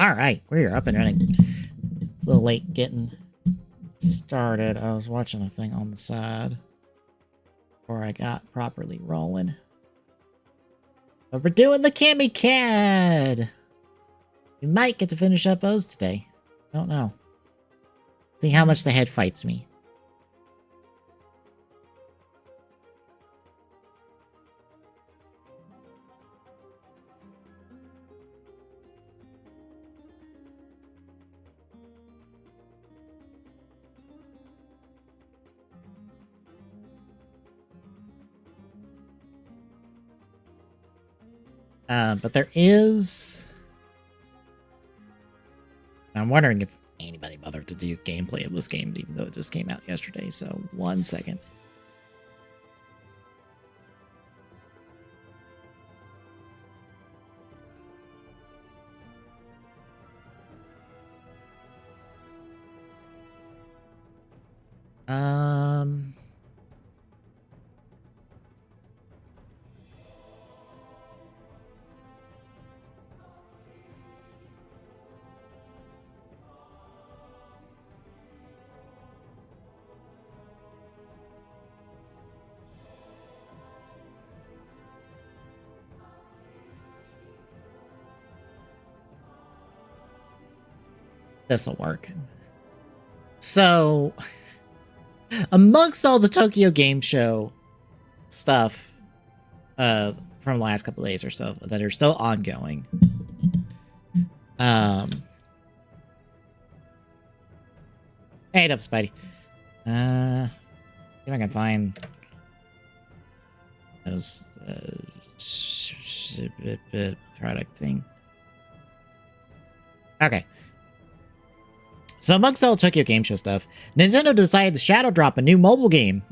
All right, we're up and running. It's a little late getting started. I was watching a thing on the side before I got properly rolling. But we're doing the Chemy CAD. We might get to finish up those today. Don't know. See how much the head fights me. But there is... I'm wondering if anybody bothered to do gameplay of this game, even though it just came out yesterday. So, 1 second. This'll work. So, amongst all the Tokyo Game Show stuff from the last couple days or so that are still ongoing, hey, up, Spidey. See if I can find those product thing. Okay. So amongst all Tokyo Game Show stuff, Nintendo decided to shadow drop a new mobile game.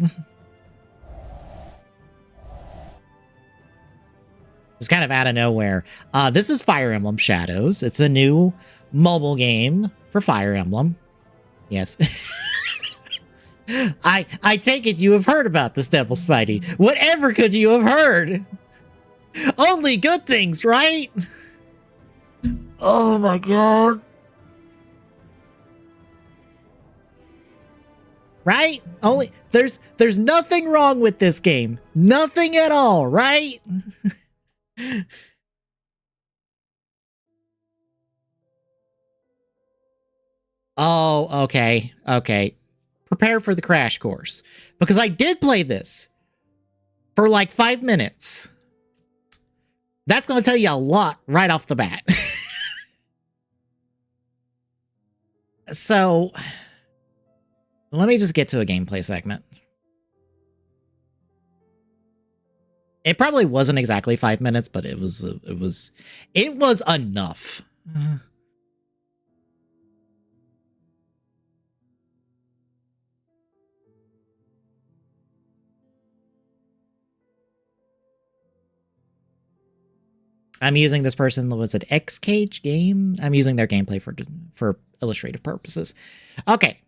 It's kind of out of nowhere. This is Fire Emblem Shadows. It's a new mobile game for Fire Emblem. Yes. I take it you have heard about this, Devil Spidey. Whatever could you have heard? Only good things, right? Oh my god. Right? Only there's nothing wrong with this game. Nothing at all, right? Oh, okay. Okay. Prepare for the crash course. Because I did play this for like 5 minutes. That's going to tell you a lot right off the bat. So, let me just get to a gameplay segment. It probably wasn't exactly 5 minutes, but it was enough. I'm using this person, was it X-Cage game? I'm using their gameplay for illustrative purposes. Okay.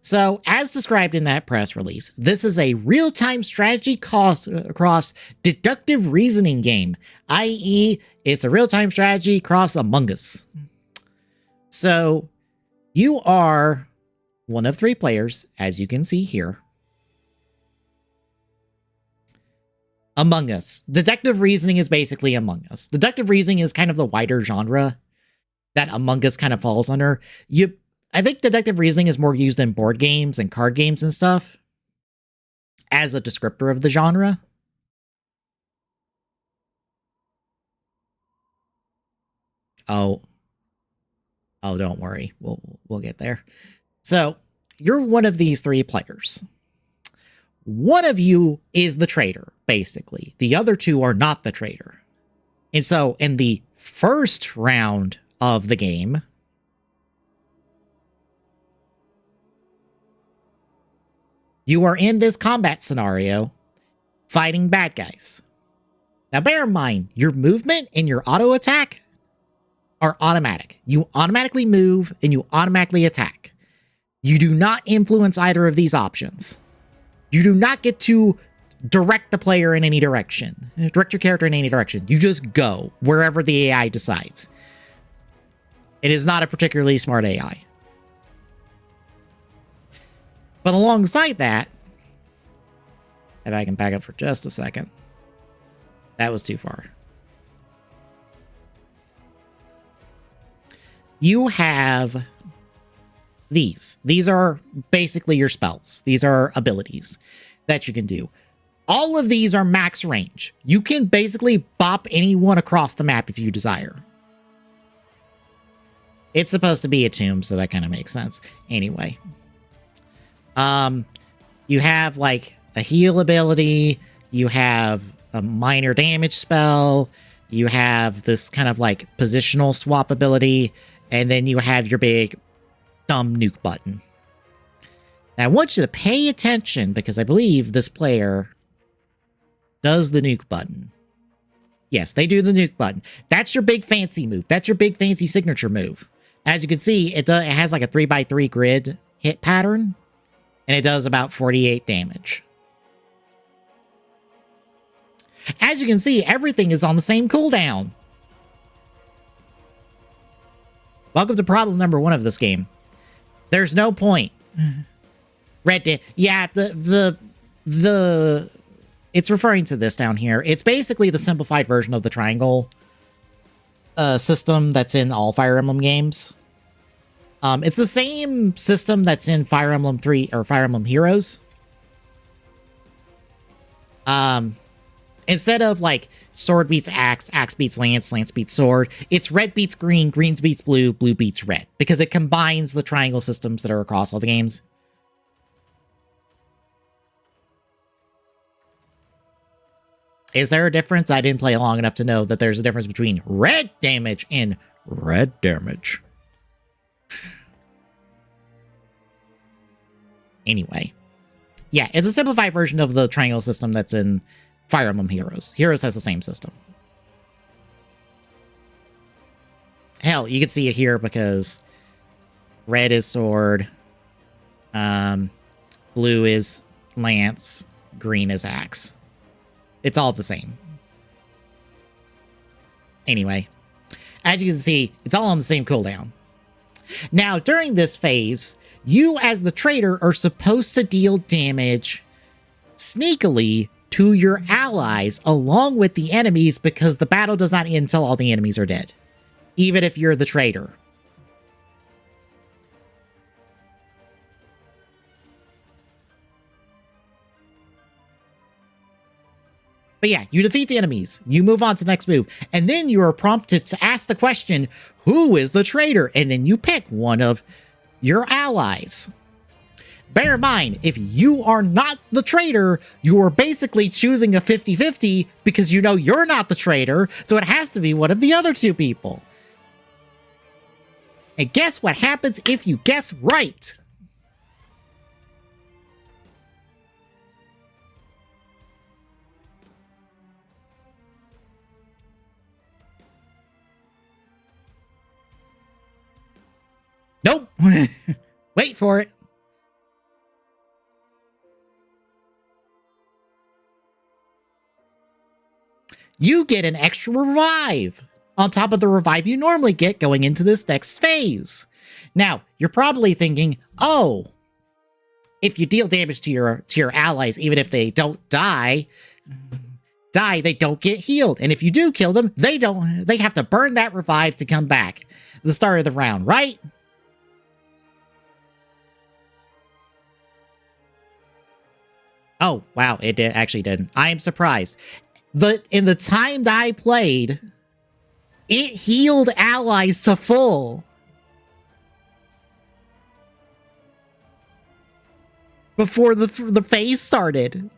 So, as described in that press release, this is a real-time strategy across deductive reasoning game, i.e., it's a real-time strategy cross Among Us. So, you are one of 3 players, as you can see here. Among Us. Deductive reasoning is basically Among Us. Deductive reasoning is kind of the wider genre that Among Us kind of falls under. I think deductive reasoning is more used in board games and card games and stuff as a descriptor of the genre. Oh, don't worry. We'll get there. So, you're one of these 3 players. One of you is the traitor, basically. The other 2 are not the traitor. And so, in the first round of the game, you are in this combat scenario fighting bad guys. Now, bear in mind, your movement and your auto attack are automatic. You automatically move and you automatically attack. You do not influence either of these options. You do not get to direct the player in any direction. Direct your character in any direction. You just go wherever the AI decides. It is not a particularly smart AI. But alongside that, if I can back up for just a second. That was too far. You have these. These are basically your spells. These are abilities that you can do. All of these are max range. You can basically bop anyone across the map if you desire. It's supposed to be a tomb, so that kind of makes sense. Anyway. You have, like, a heal ability. You have a minor damage spell. You have this kind of, like, positional swap ability. And then you have your big thumb nuke button. Now, I want you to pay attention, because I believe this player does the nuke button. Yes, they do the nuke button. That's your big fancy move. That's your big fancy signature move. As you can see, it has like a 3x3 grid hit pattern, and it does about 48 damage. As you can see, everything is on the same cooldown. Welcome to problem number 1 of this game. There's no point. Yeah, it's referring to this down here. It's basically the simplified version of the triangle system that's in all Fire Emblem games. It's the same system that's in Fire Emblem 3 or Fire Emblem Heroes. Instead of like sword beats axe, axe beats lance, lance beats sword, it's red beats green, green beats blue, blue beats red, because it combines the triangle systems that are across all the games. Is there a difference? I didn't play long enough to know that there's a difference between red damage and red damage. Anyway. Yeah, it's a simplified version of the triangle system that's in Fire Emblem Heroes. Heroes has the same system. Hell, you can see it here because red is sword, blue is lance, green is axe. It's all the same. Anyway, as you can see, it's all on the same cooldown. Now, during this phase, you as the trader are supposed to deal damage sneakily to your allies along with the enemies, because the battle does not end until all the enemies are dead, even if you're the trader. But yeah, you defeat the enemies, you move on to the next move, and then you are prompted to ask the question, who is the traitor? And then you pick one of your allies. Bear in mind, if you are not the traitor, you are basically choosing a 50-50 because you know you're not the traitor, so it has to be one of the other two people. And guess what happens if you guess right? Nope. Wait for it. You get an extra revive on top of the revive you normally get going into this next phase. Now, you're probably thinking, oh, if you deal damage to your allies, even if they don't die, they don't get healed. And if you do kill them, they have to burn that revive to come back at the start of the round, right? Oh, wow, it actually did. I am surprised. In the time that I played, it healed allies to full. Before the phase started.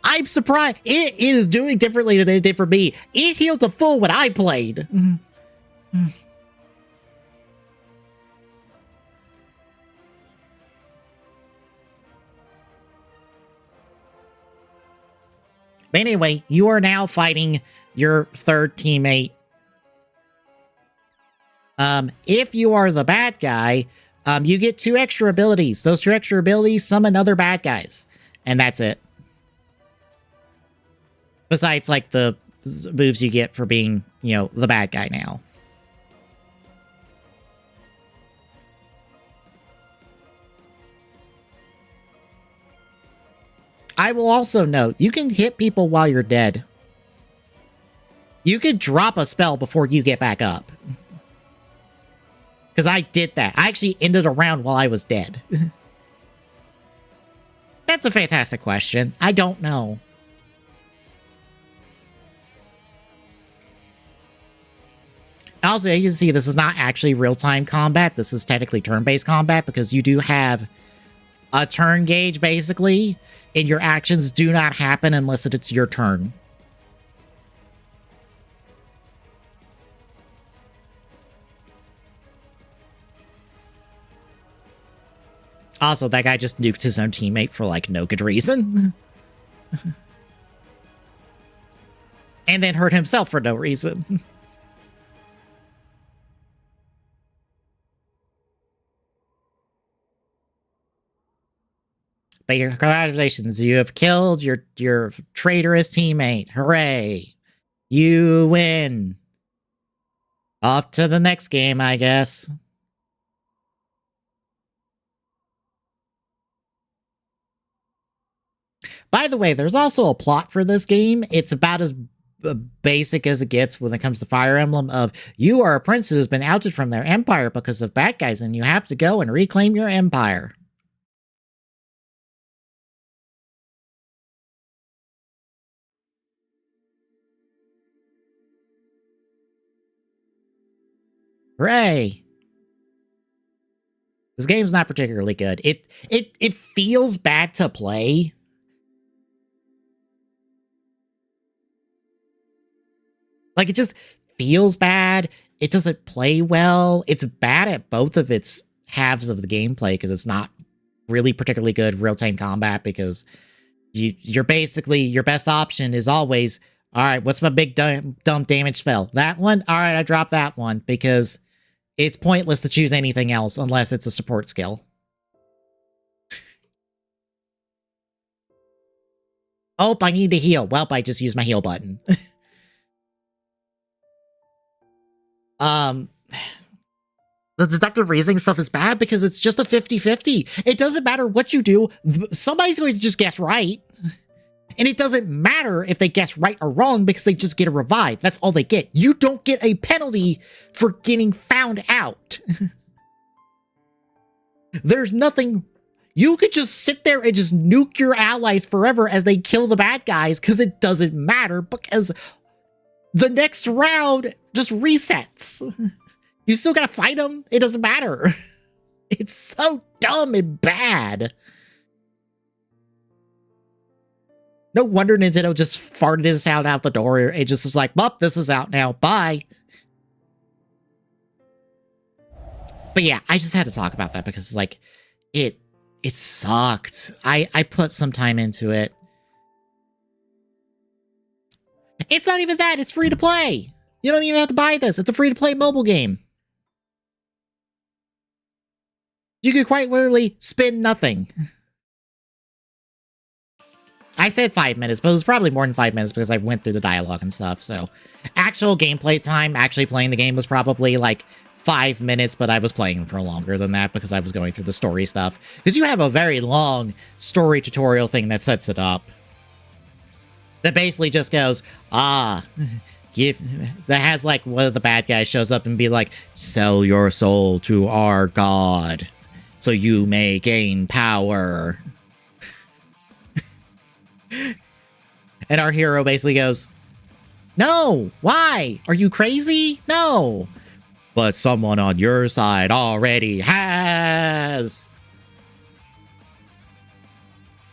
I'm surprised. It is doing differently than it did for me. It healed to full when I played. But anyway, you are now fighting your third teammate. If you are the bad guy, you get 2 extra abilities. Those 2 extra abilities summon other bad guys. And that's it. Besides, like, the moves you get for being, you know, the bad guy now. I will also note, you can hit people while you're dead. You could drop a spell before you get back up. Because I did that. I actually ended a round while I was dead. That's a fantastic question. I don't know. Also, you can see this is not actually real-time combat. This is technically turn-based combat because you do have a turn gauge, basically, and your actions do not happen unless it's your turn. Also, that guy just nuked his own teammate for, like, no good reason. And then hurt himself for no reason. But congratulations, you have killed your traitorous teammate. Hooray. You win. Off to the next game, I guess. By the way, there's also a plot for this game. It's about as basic as it gets when it comes to Fire Emblem of, you are a prince who has been ousted from their empire because of bad guys, and you have to go and reclaim your empire. Hooray! This game's not particularly good. It feels bad to play. Like, it just feels bad. It doesn't play well. It's bad at both of its halves of the gameplay because it's not really particularly good real-time combat because you're basically, your best option is always, all right, what's my big dumb damage spell? That one? All right, I drop that one because it's pointless to choose anything else unless it's a support skill. Oh, I need to heal. Well, I just used my heal button. The deductive reasoning stuff is bad because it's just a 50-50. It doesn't matter what you do. Somebody's going to just guess right. And it doesn't matter if they guess right or wrong because they just get a revive. That's all they get. You don't get a penalty for getting found out. There's nothing. You could just sit there and just nuke your allies forever as they kill the bad guys because it doesn't matter because the next round just resets. You still gotta fight them. It doesn't matter. It's so dumb and bad. No wonder Nintendo just farted this out the door. It just was like, well, this is out now. Bye. But yeah, I just had to talk about that because it's like, it sucked. I put some time into it. It's not even that. It's free to play. You don't even have to buy this. It's a free to play mobile game. You could quite literally spend nothing. I said 5 minutes, but it was probably more than 5 minutes because I went through the dialogue and stuff. So actual gameplay time, actually playing the game was probably like 5 minutes, but I was playing for longer than that because I was going through the story stuff. Because you have a very long story tutorial thing that sets it up. That basically just goes, that has like one of the bad guys shows up and be like, sell your soul to our god so you may gain power. And our hero basically goes, no, why? Are you crazy? No. But someone on your side already has.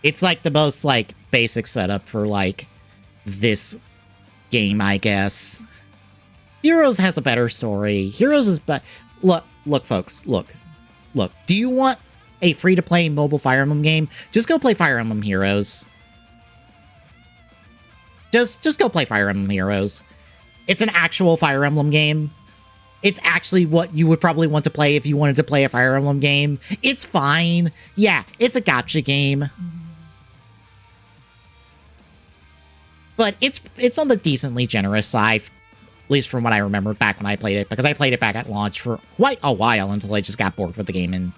It's like the most like basic setup for like this game, I guess. Heroes has a better story. Heroes is look, folks, look. Do you want a free-to-play mobile Fire Emblem game? Just go play Fire Emblem Heroes. Just go play Fire Emblem Heroes. It's an actual Fire Emblem game. It's actually what you would probably want to play if you wanted to play a Fire Emblem game. It's fine. Yeah, it's a gacha game. but it's on the decently generous side, at least from what I remember back when I played it, because I played it back at launch for quite a while until I just got bored with the game and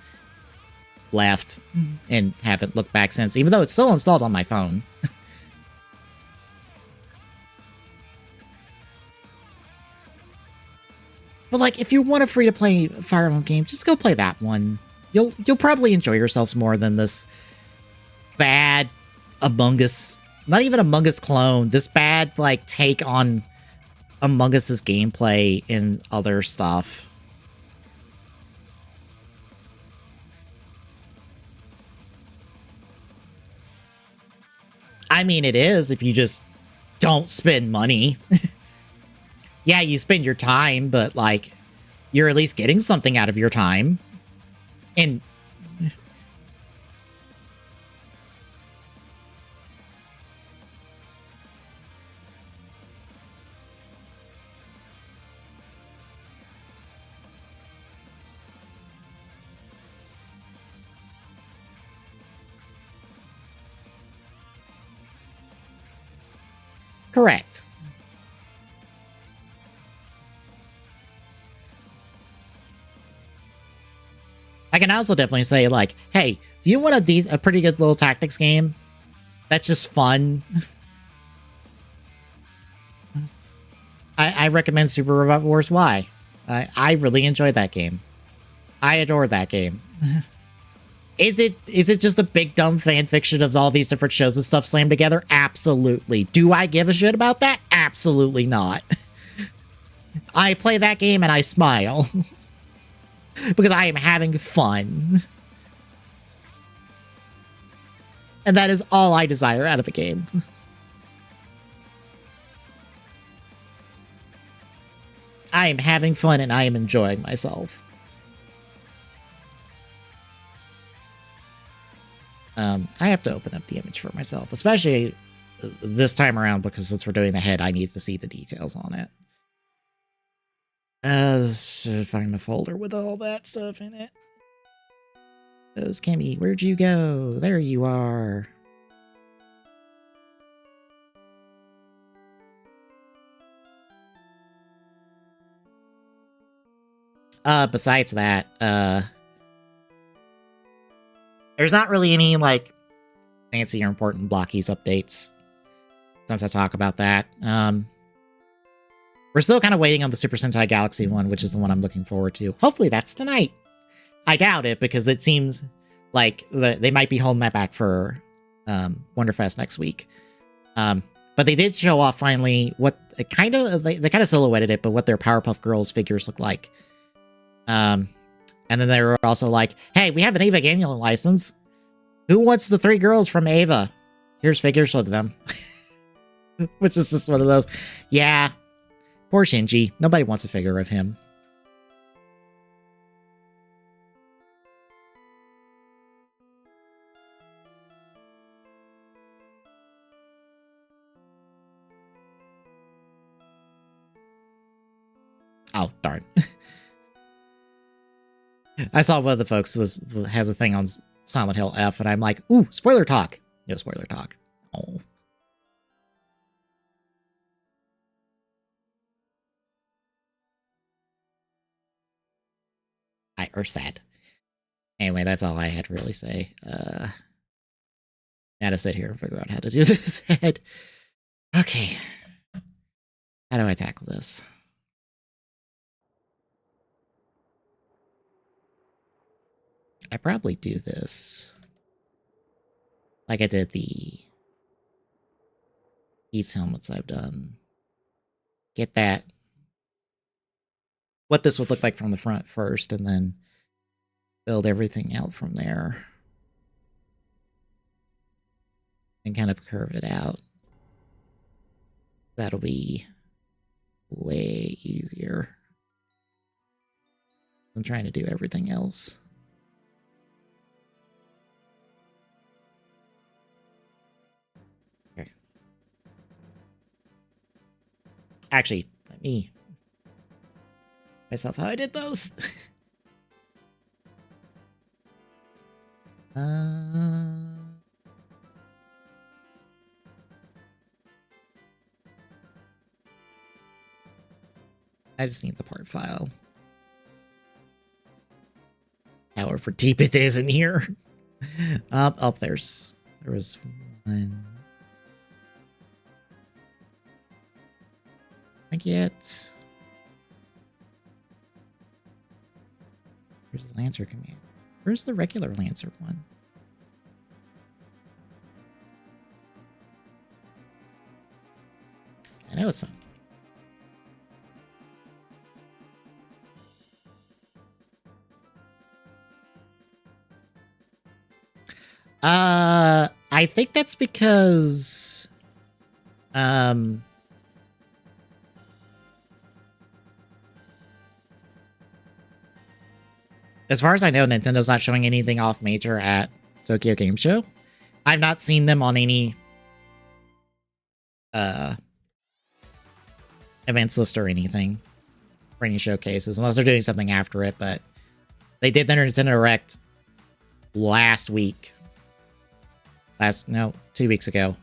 left and haven't looked back since, even though it's still installed on my phone. But like, if you want a free-to-play Fire Emblem game, just go play that one. You'll probably enjoy yourselves more than this bad Among Us, not even Among Us clone, this bad like take on Among Us's gameplay and other stuff. I mean, it is if you just don't spend money. Yeah, you spend your time, but like, you're at least getting something out of your time. And correct. I can also definitely say, like, hey, do you want a pretty good little tactics game that's just fun? I recommend Super Robot Wars Y. I really enjoyed that game. I adore that game. Is it just a big dumb fan fiction of all these different shows and stuff slammed together? Absolutely. Do I give a shit about that? Absolutely not. I play that game and I smile. Because I am having fun. And that is all I desire out of a game. I am having fun and I am enjoying myself. I have to open up the image for myself, especially this time around, because since we're doing the head, I need to see the details on it. Should find a folder with all that stuff in it. Chemy, where'd you go? There you are. Besides that, there's not really any, like, fancy or important Blockies updates, since I talk about that. We're still kind of waiting on the Super Sentai Galaxy one, which is the one I'm looking forward to. Hopefully that's tonight. I doubt it, because it seems like they might be holding that back for Wonderfest next week. But they did show off finally what they kind of silhouetted it, but what their Powerpuff Girls figures look like. And then they were also like, hey, we have an Ava Ganyan license. Who wants the 3 girls from Ava? Here's figures of them. Which is just one of those. Yeah. Poor Shinji. Nobody wants a figure of him. Oh, darn. I saw one of the folks has a thing on Silent Hill F, and I'm like, ooh, spoiler talk. No spoiler talk. Oh. Or sad. Anyway, that's all I had to really say. I had to sit here and figure out how to do this head. Okay. How do I tackle this? I probably do this like I did these helmets I've done. Get that. What this would look like from the front first, and then build everything out from there. And kind of curve it out. That'll be way easier than trying to do everything else. Okay. Actually, let me myself how I did those. I just need the part file. However deep it is in here. There was one. I get. Where's the Lancer command? Where's the regular Lancer one? I know it's not. I think that's because, as far as I know, Nintendo's not showing anything off major at Tokyo Game Show. I've not seen them on any events list or anything for any showcases, unless they're doing something after it, but they did their Nintendo Direct last week. 2 weeks ago,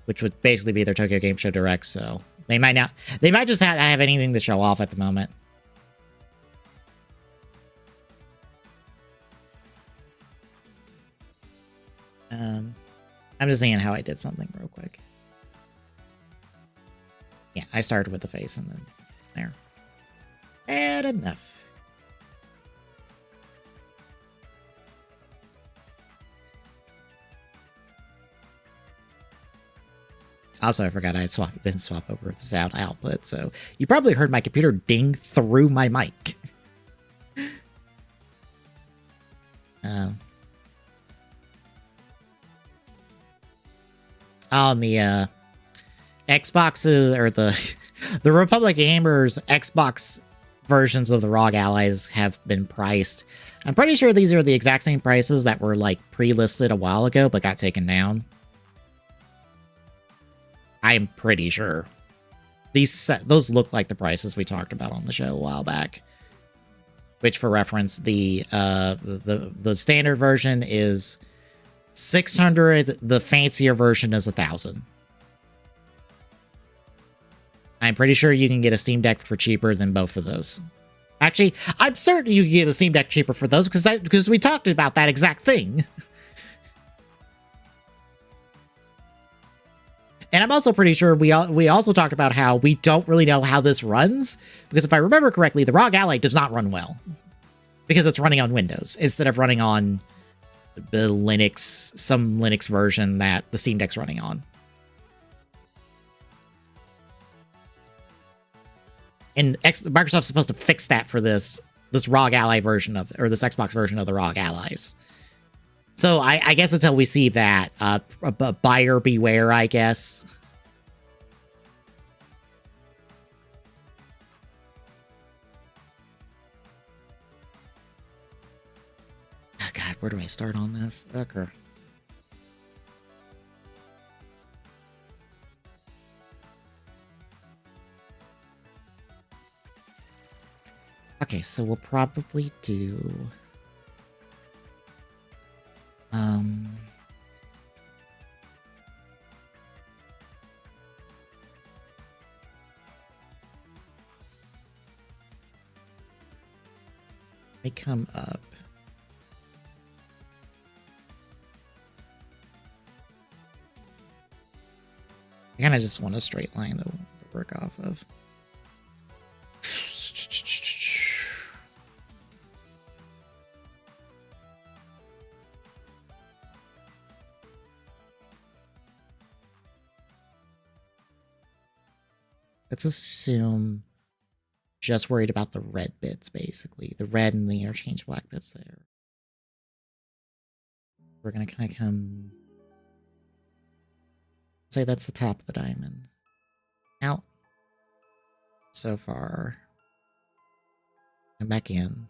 which would basically be their Tokyo Game Show Direct, so they might just not have anything to show off at the moment. I'm just seeing how I did something real quick. Yeah, I started with the face and then there. And enough. Also, I forgot I didn't swap over the sound output, so you probably heard my computer ding through my mic. On the Xboxes, or the Republic Gamers Xbox versions of the ROG Allies have been priced. I'm pretty sure these are the exact same prices that were like pre-listed a while ago, but got taken down. I'm pretty sure. Those look like the prices we talked about on the show a while back. Which, for reference, the standard version is $600. The fancier version is $1,000. I'm pretty sure you can get a Steam Deck for cheaper than both of those. Actually, I'm certain you can get a Steam Deck cheaper for those because we talked about that exact thing. And I'm also pretty sure we also talked about how we don't really know how this runs, because if I remember correctly, the ROG Ally does not run well because it's running on Windows instead of running on the some Linux version that the Steam Deck's running on. And Microsoft's supposed to fix that for this ROG Ally version of, or this Xbox version of the ROG Allies. So I guess until we see that, buyer beware, I guess. Oh God, where do I start on this? Okay. Okay, so we'll probably do... They come up. I kind of just want a straight line to work off of. Let's assume just worried about the red bits, basically. The red and the interchange black bits there. We're going to kind of come... say that's the top of the diamond. Out. So far. And back in.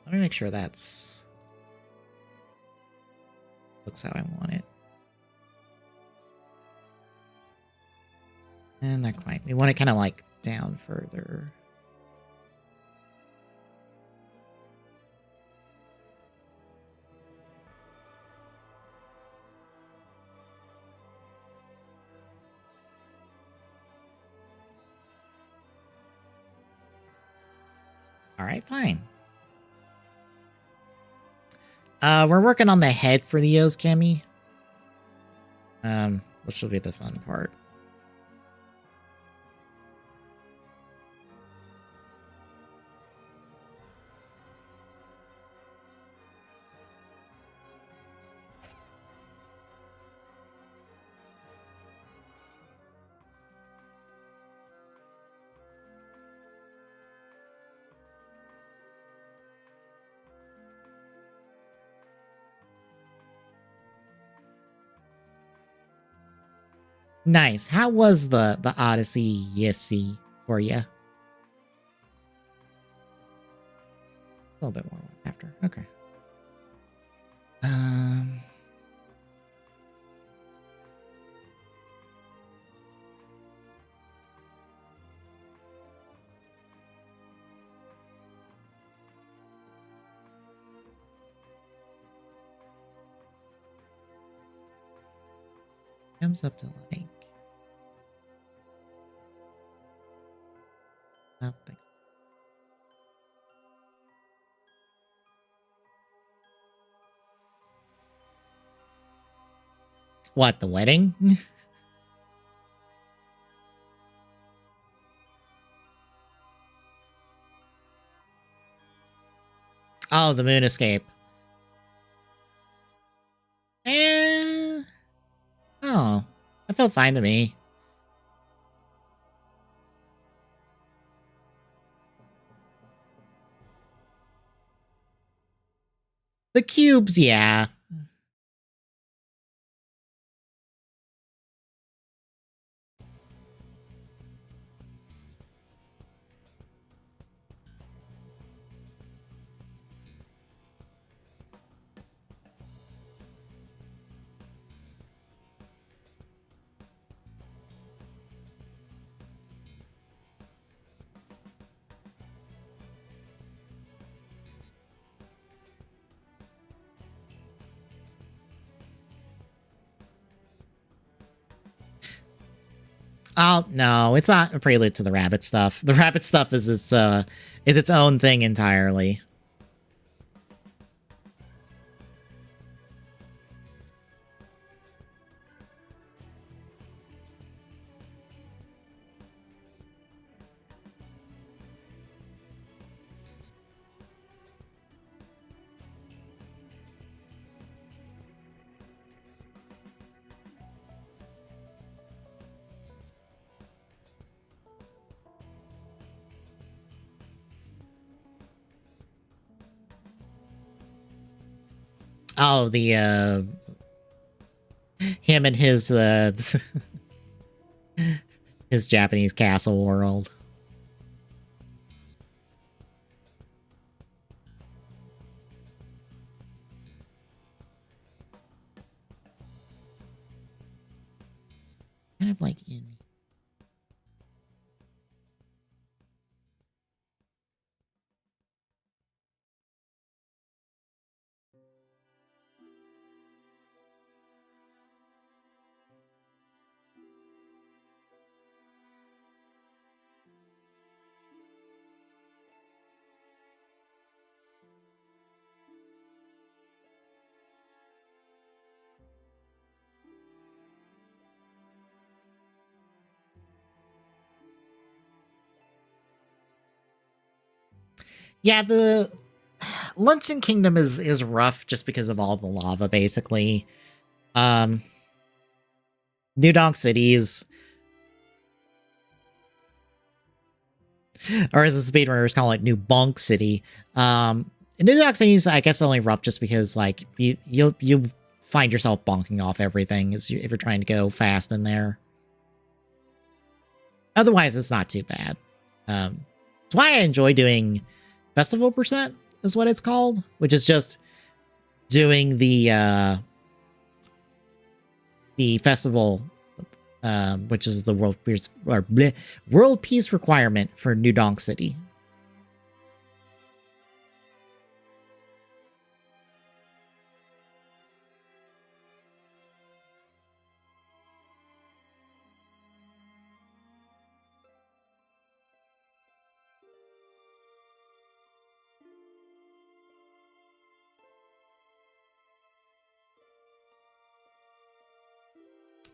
Let me make sure that's looks how I want it. And not quite. We want it kind of like down further. All right, fine. We're working on the head for the O's, Chemy. Which will be the fun part. Nice. How was the Odyssey Yesy for you? A little bit more after. Okay. Comes up to like. Oh, thanks. What, the wedding? Oh, the moon escape. Oh, that felt fine to me. The cubes, yeah. Oh, no, it's not a prelude to the rabbit stuff. The rabbit stuff is its own thing entirely. Oh, the him and his his Japanese castle world. Kind of like in. Yeah, the Luncheon Kingdom is rough just because of all the lava, basically. New Donk Cities, or as the speedrunners call it, New Bonk City. New Donk Cities, I guess, only rough just because like you find yourself bonking off everything if you're trying to go fast in there. Otherwise, it's not too bad. It's why I enjoy doing Festival Percent. is what it's called, which is just doing the festival, which is the world peace requirement for New Donk City.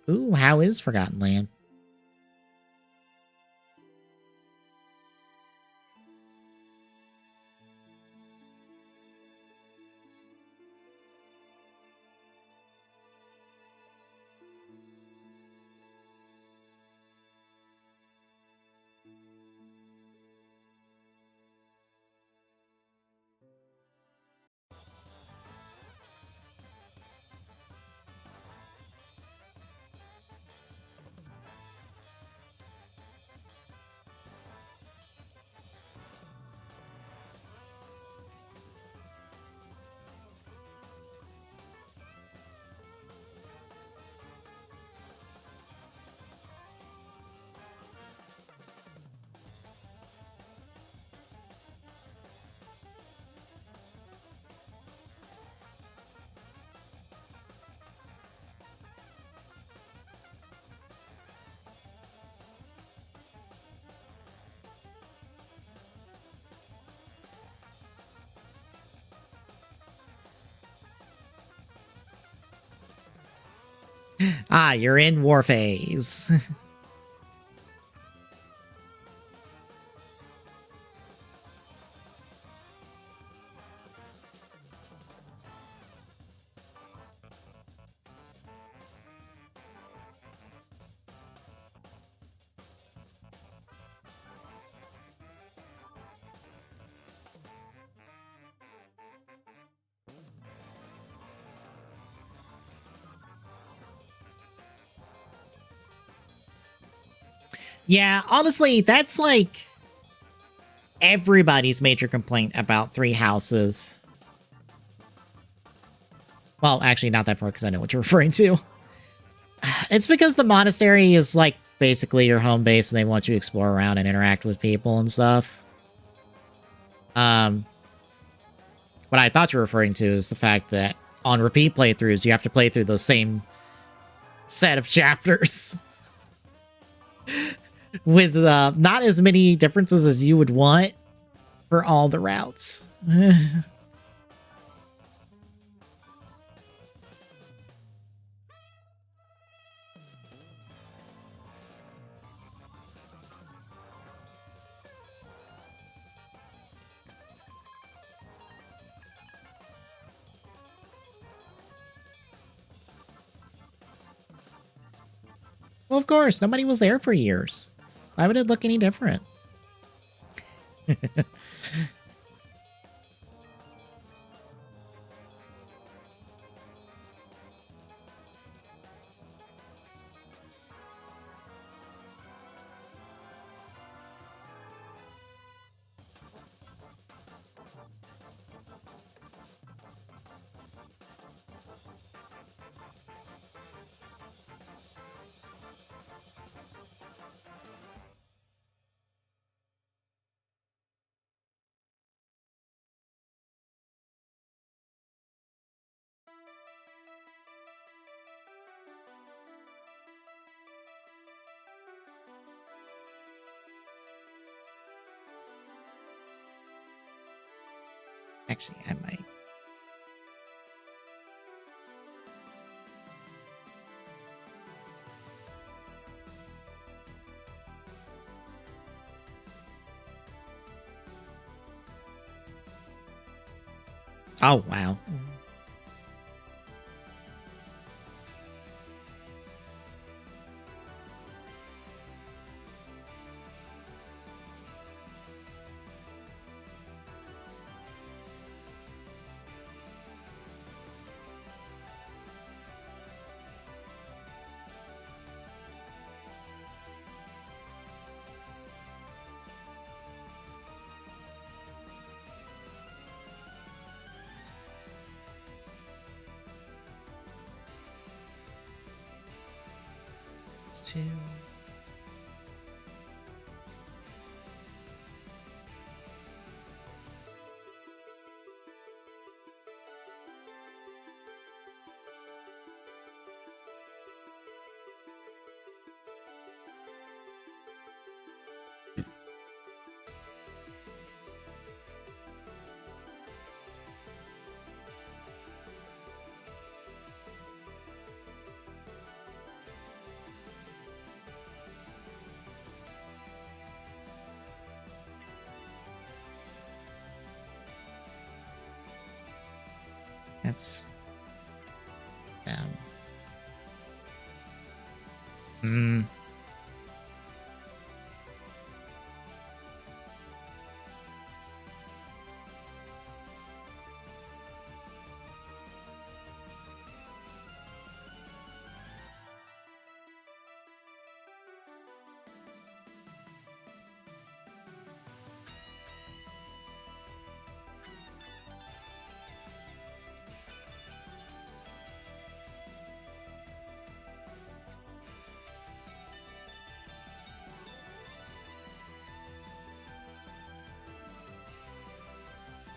Ooh, how is Forgotten Land? Ah, you're in war phase. Yeah, honestly, that's like everybody's major complaint about Three Houses. Well, actually, not that part, because I know what you're referring to. It's because the monastery is like basically your home base, and they want you to explore around and interact with people and stuff. What I thought you were referring to is the fact that on repeat playthroughs, you have to play through those same set of chapters with not as many differences as you would want for all the routes. Well, of course, nobody was there for years. Why would it look any different? Actually, I might. Oh, wow. Two. That's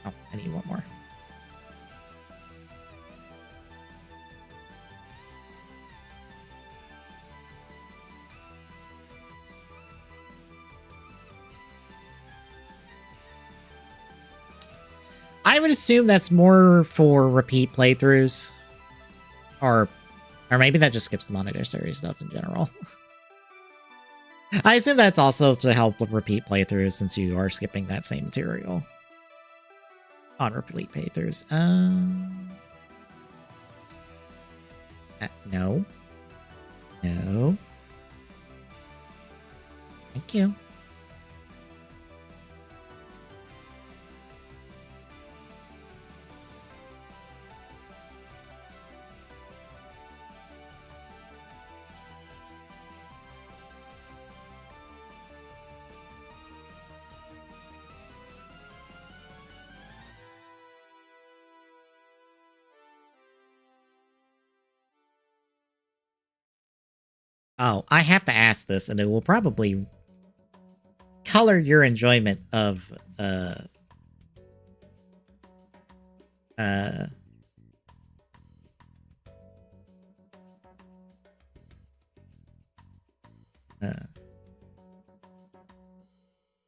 Oh, I need one more. I would assume that's more for repeat playthroughs. Or maybe that just skips the monetary stuff in general. I assume that's also to help with repeat playthroughs since you are skipping that same material on repeat playthroughs. No. No. Thank you. Oh, I have to ask this, and it will probably color your enjoyment of the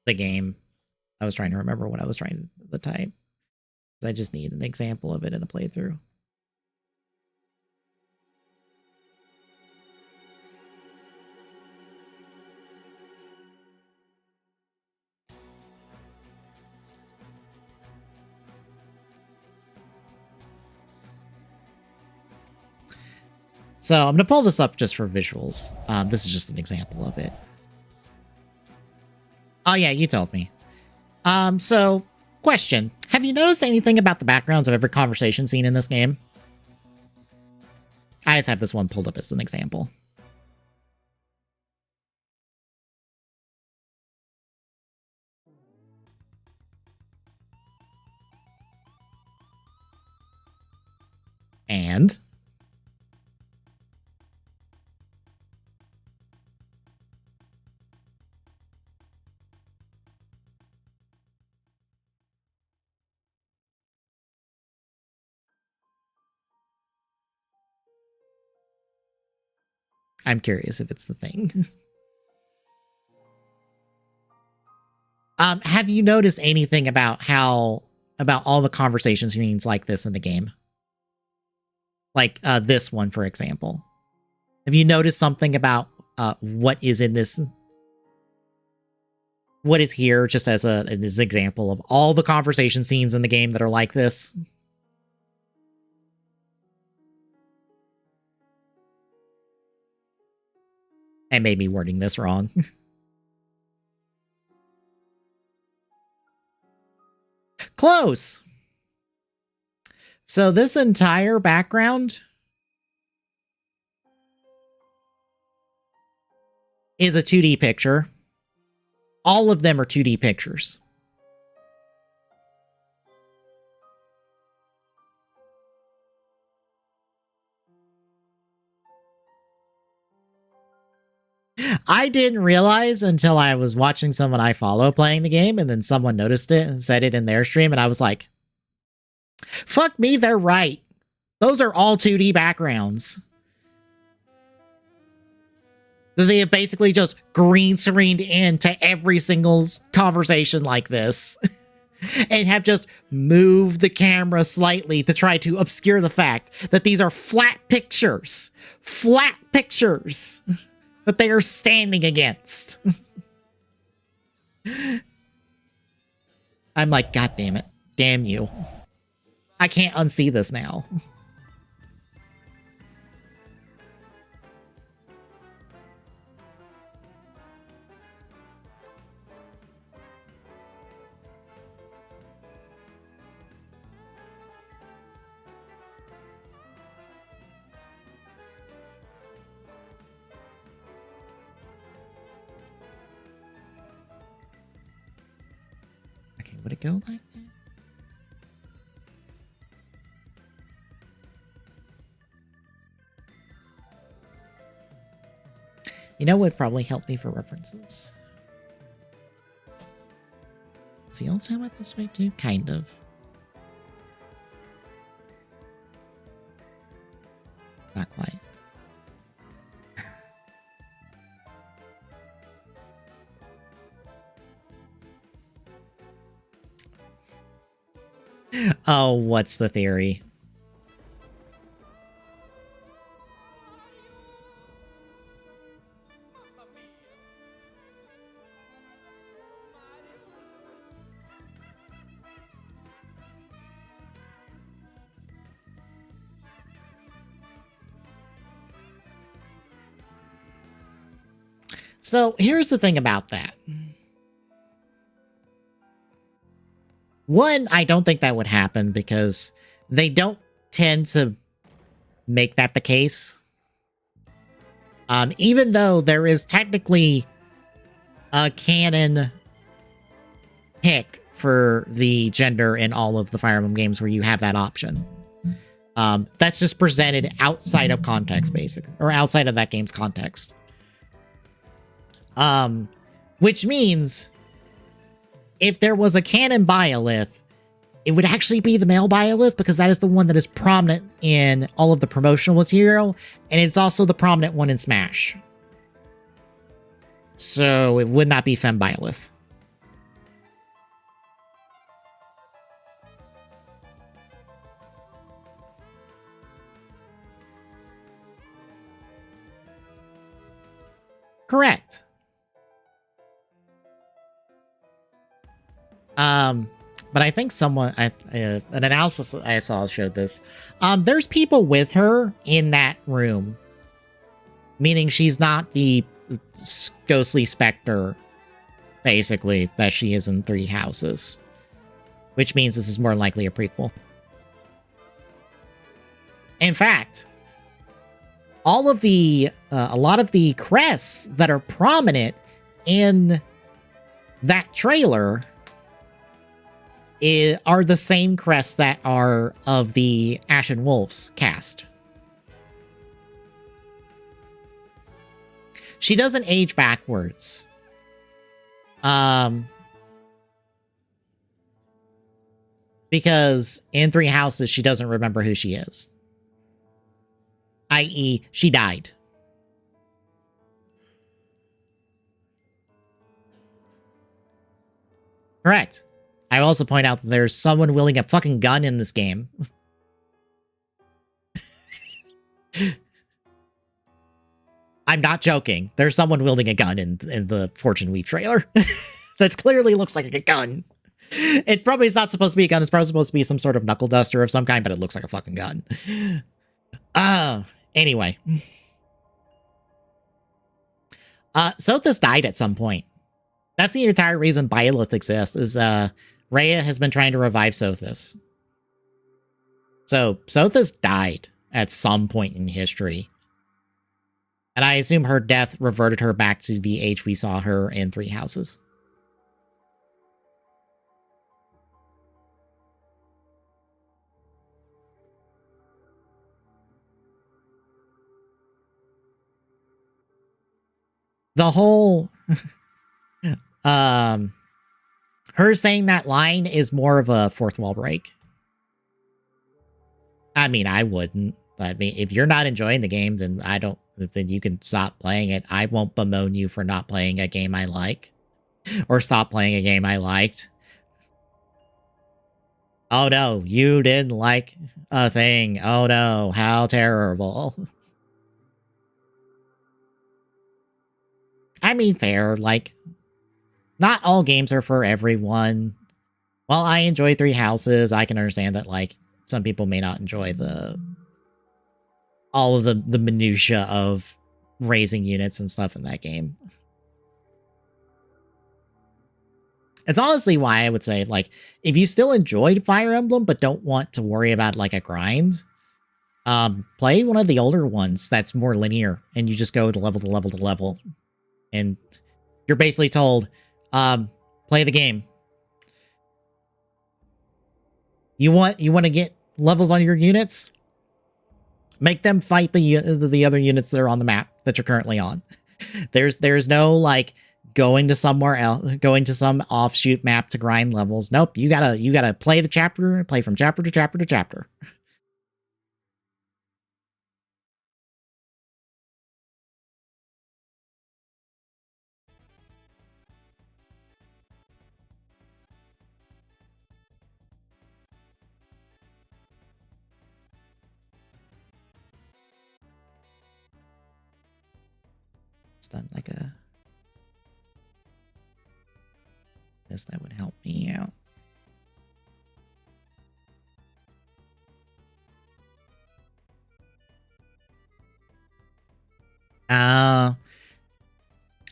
game. I was trying to remember what I was trying to type. I just need an example of it in a playthrough. So I'm going to pull this up just for visuals. This is just an example of it. Oh yeah, you told me. So question. Have you noticed anything about the backgrounds of every conversation scene in this game? I just have this one pulled up as an example. And I'm curious if it's the thing. Have you noticed anything about about all the conversation scenes like this in the game? Like this one, for example. Have you noticed something about what is in this? What is here, just as an example of all the conversation scenes in the game that are like this? I may be wording this wrong. Close. So this entire background is a 2D picture. All of them are 2D pictures. I didn't realize until I was watching someone I follow playing the game, and then someone noticed it and said it in their stream, and I was like, fuck me, they're right. Those are all 2D backgrounds. They have basically just green screened into every single conversation like this. And have just moved the camera slightly to try to obscure the fact that these are flat pictures. Flat pictures that they are standing against. I'm like, God damn it. Damn you. I can't unsee this now. Would it go like that? You know what would probably help me for references? Does he also have it this way too? Kind of. Not quite. Oh, what's the theory? So here's the thing about that. One, I don't think that would happen because they don't tend to make that the case. Even though there is technically a canon pick for the gender in all of the Fire Emblem games where you have that option. That's just presented outside of context, basically, or outside of that game's context. Which means if there was a canon Biolith, it would actually be the male Biolith because that is the one that is prominent in all of the promotional material, and it's also the prominent one in Smash. So it would not be Fem Biolith. Correct. But I think someone, an analysis I saw showed this. There's people with her in that room, meaning she's not the ghostly specter, basically, that she is in Three Houses, which means this is more likely a prequel. In fact, all of the, a lot of the crests that are prominent in that trailer are the same crests that are of the Ashen Wolves cast. She doesn't age backwards. Because in Three Houses, she doesn't remember who she is. I.e., she died. Correct. I also point out that there's someone wielding a fucking gun in this game. I'm not joking. There's someone wielding a gun in the Fortune Weave trailer. That clearly looks like a gun. It probably is not supposed to be a gun. It's probably supposed to be some sort of knuckle duster of some kind, but it looks like a fucking gun. Anyway. Sothis died at some point. That's the entire reason Byleth exists, is Rhea has been trying to revive Sothis. So Sothis died at some point in history. And I assume her death reverted her back to the age we saw her in Three Houses. the whole her saying that line is more of a fourth wall break. I mean, I wouldn't. I mean, if you're not enjoying the game, then then you can stop playing it. I won't bemoan you for not playing a game I like or stop playing a game I liked. Oh no, you didn't like a thing. Oh no, how terrible. I mean, fair. Like, not all games are for everyone. While I enjoy Three Houses, I can understand that, like, some people may not enjoy all of the minutia of raising units and stuff in that game. It's honestly why I would say, like, if you still enjoyed Fire Emblem but don't want to worry about, like, a grind, play one of the older ones that's more linear, and you just go to level to level to level. And you're basically told, play the game. You want to get levels on your units? Make them fight the other units that are on the map that you're currently on. There's no, like, going to somewhere else, going to some offshoot map to grind levels. Nope, you gotta play the chapter, play from chapter to chapter to chapter. It's done like a this that would help me out.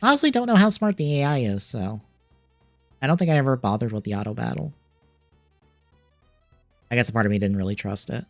Honestly don't know how smart the AI is, so I don't think I ever bothered with the auto battle. I guess a part of me didn't really trust it.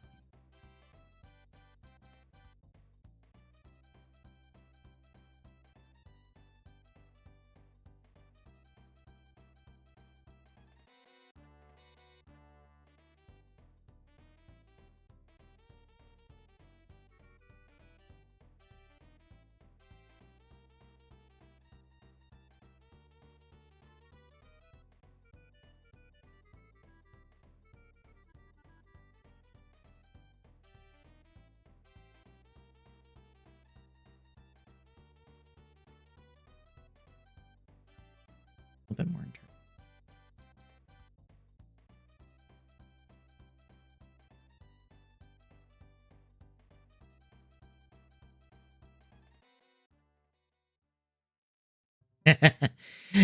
A bit more internal.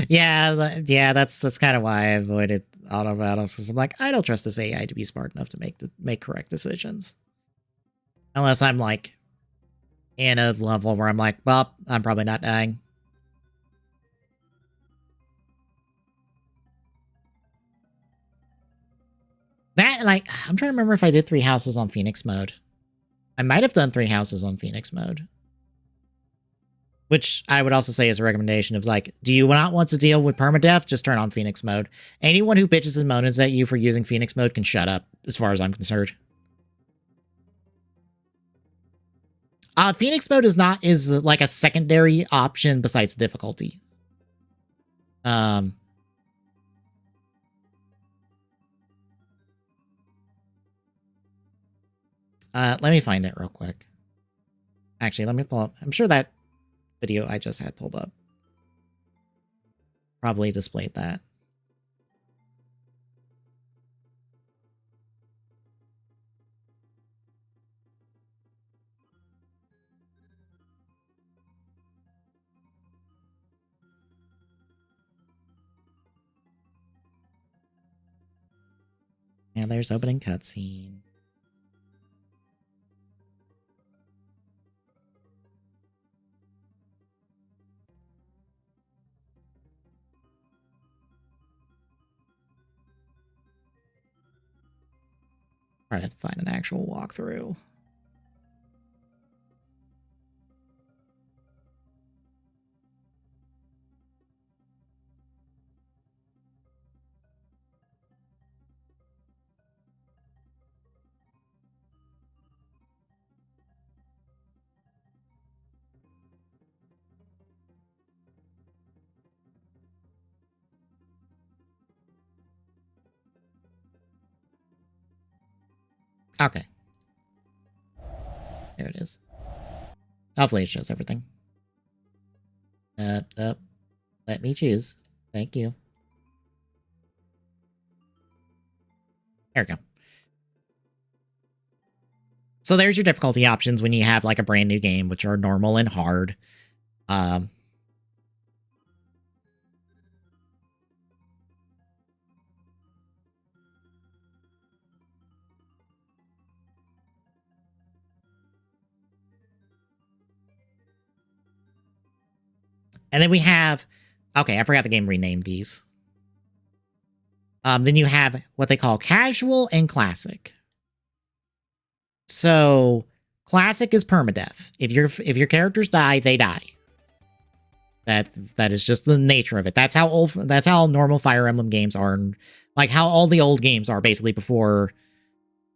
Yeah, that's kind of why I avoided auto battles, because I'm like, I don't trust this AI to be smart enough to make correct decisions. Unless I'm like in a level where I'm like, well, I'm probably not dying. That, and I'm trying to remember if I did 3 houses on Phoenix mode. I might have done 3 houses on Phoenix mode. Which I would also say is a recommendation of, like, do you not want to deal with permadeath? Just turn on Phoenix mode. Anyone who bitches and moans at you for using Phoenix mode can shut up, as far as I'm concerned. Phoenix mode is like a secondary option besides difficulty. Let me find it real quick. Actually, let me pull up. I'm sure that video I just had pulled up probably displayed that. And there's opening cutscene. All right, let's find an actual walkthrough. Okay. There it is. Hopefully it shows everything. Let me choose. Thank you. There we go. So there's your difficulty options when you have like a brand new game, which are normal and hard. And then we have, okay, I forgot the game renamed these. Then you have what they call casual and classic. So classic is permadeath. If your characters die, they die. That is just the nature of it. That's how normal Fire Emblem games are, and like how all the old games are basically before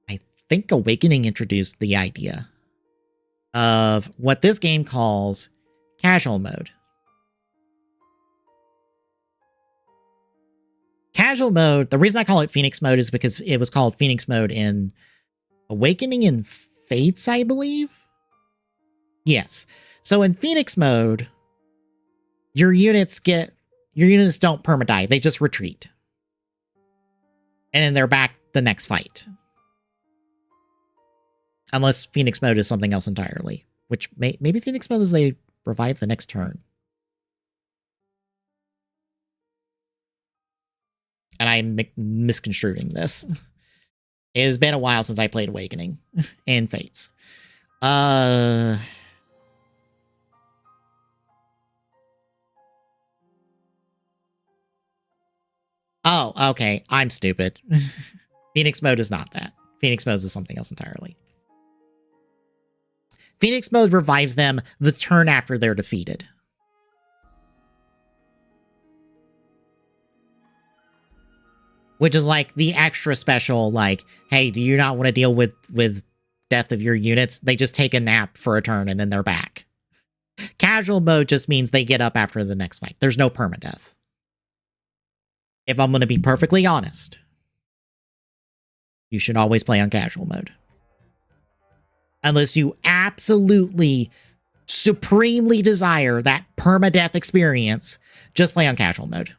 I think Awakening introduced the idea of what this game calls casual mode. Casual mode, the reason I call it Phoenix mode is because it was called Phoenix mode in Awakening and Fates, I believe? Yes. So in Phoenix mode, your units don't perma-die, they just retreat. And then they're back the next fight. Unless Phoenix mode is something else entirely. Which maybe Phoenix mode is they revive the next turn. And I'm misconstruing this. It has been a while since I played Awakening and Fates. Oh, okay. I'm stupid. Phoenix mode is not that. Phoenix mode is something else entirely. Phoenix mode revives them the turn after they're defeated. Which is like the extra special, like, hey, do you not want to deal with death of your units? They just take a nap for a turn and then they're back. Casual mode just means they get up after the next fight. There's no permadeath. If I'm going to be perfectly honest, you should always play on casual mode. Unless you absolutely, supremely desire that permadeath experience, just play on casual mode.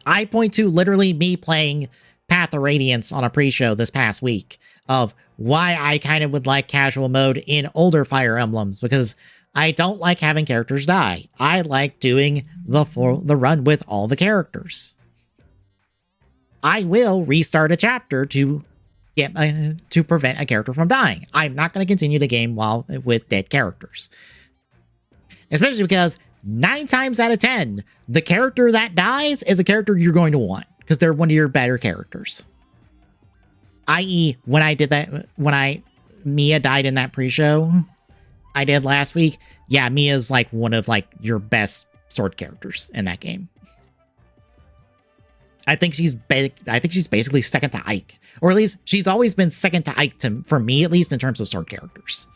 I point to literally me playing Path of Radiance on a pre-show this past week of why I kind of would like casual mode in older Fire Emblems, because I don't like having characters die. I like doing the run with all the characters. I will restart a chapter to get to prevent a character from dying. I'm not going to continue the game with dead characters. Especially because 9 times out of 10, the character that dies is a character you're going to want, because they're one of your better characters. I.e., when I did that, Mia died in that pre-show I did last week, yeah, Mia's like one of like your best sword characters in that game. I think she's basically second to Ike, or at least she's always been second to Ike for me, at least in terms of sword characters.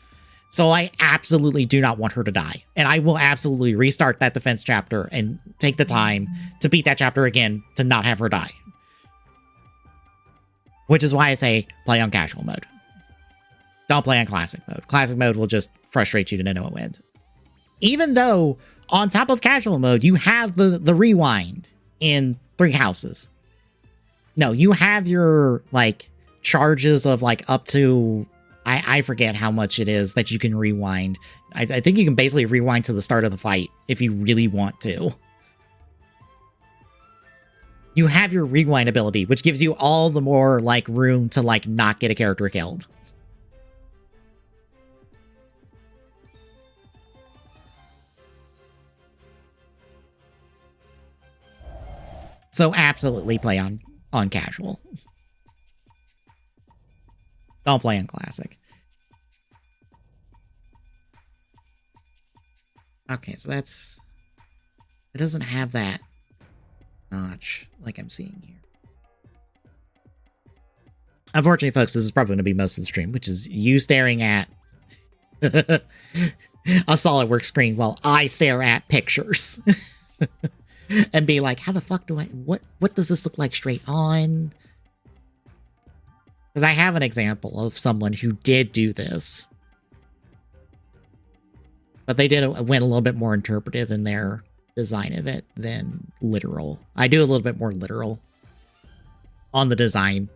So I absolutely do not want her to die. And I will absolutely restart that defense chapter and take the time to beat that chapter again to not have her die. Which is why I say play on casual mode. Don't play on classic mode. Classic mode will just frustrate you to no end. Even though on top of casual mode, you have the rewind in 3 houses. No, you have your like charges of like up to... I forget how much it is that you can rewind. I think you can basically rewind to the start of the fight if you really want to. You have your rewind ability, which gives you all the more like room to like not get a character killed. So absolutely play on casual. Don't play on classic. Okay, so it doesn't have that notch like I'm seeing here. Unfortunately, folks, this is probably going to be most of the stream, which is you staring at a SolidWorks screen while I stare at pictures. and be like, how the fuck do I, what does this look like straight on? Because I have an example of someone who did do this. But they went a little bit more interpretive in their design of it than literal. I do a little bit more literal on the design.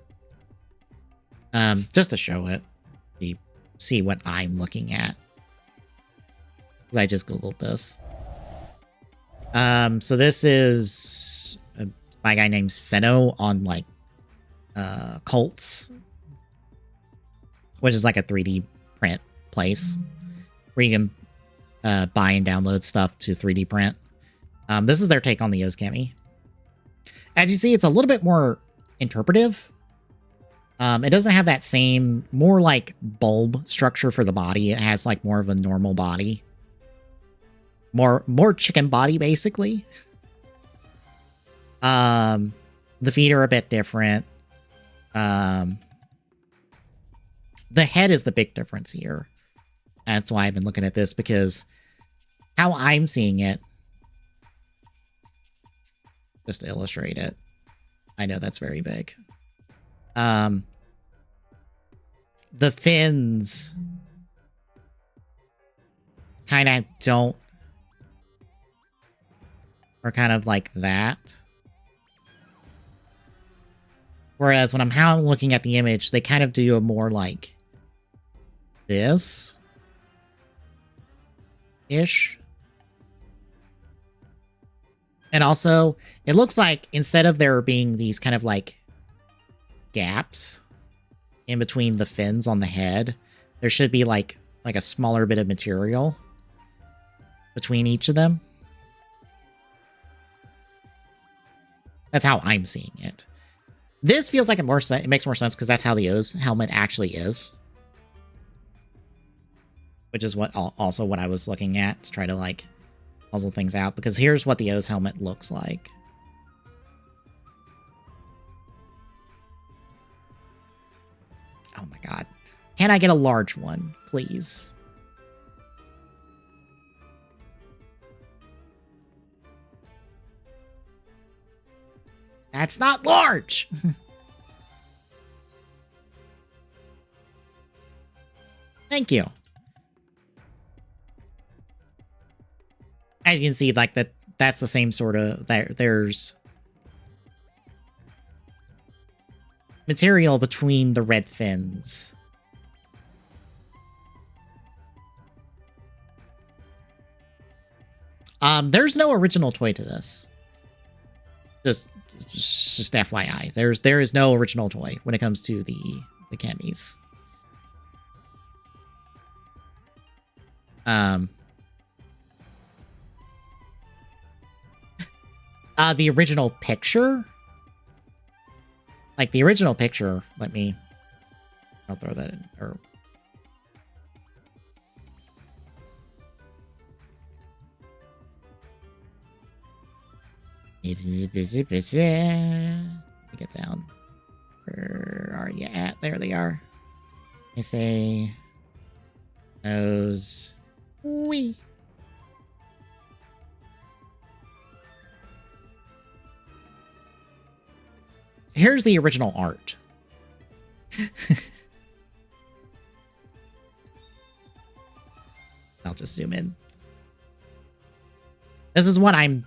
Just to show it. See what I'm looking at. Because I just Googled this. So this is by a guy named Seno on like Cults, which is like a 3D print place where you can buy and download stuff to 3D print. This is their take on the O's Chemy. As you see, it's a little bit more interpretive. It doesn't have that same, more like bulb structure for the body. It has like more of a normal body. More chicken body, basically. The feet are a bit different. The head is the big difference here. That's why I've been looking at this, because how I'm seeing it, just to illustrate it, I know that's very big. The fins kind of are kind of like that. Whereas when I'm looking at the image, they kind of do a more like this ish. And also, it looks like instead of there being these kind of like gaps in between the fins on the head, there should be like a smaller bit of material between each of them. That's how I'm seeing it. This feels like it makes more sense because that's how the O's helmet actually is. Which is also what I was looking at to try to like puzzle things out, because here's what the O's helmet looks like. Oh my god. Can I get a large one, please? That's not large! Thank you. As you can see, like that's the same sort of, there's material between the red fins. There's no original toy to this. Just FYI. There is no original toy when it comes to the Chemys. The original picture? Like, the original picture, I'll throw that in, or... Get down. Where are you at? There they are. I say... Nose... Wee. Here's the original art. I'll just zoom in. This is what I'm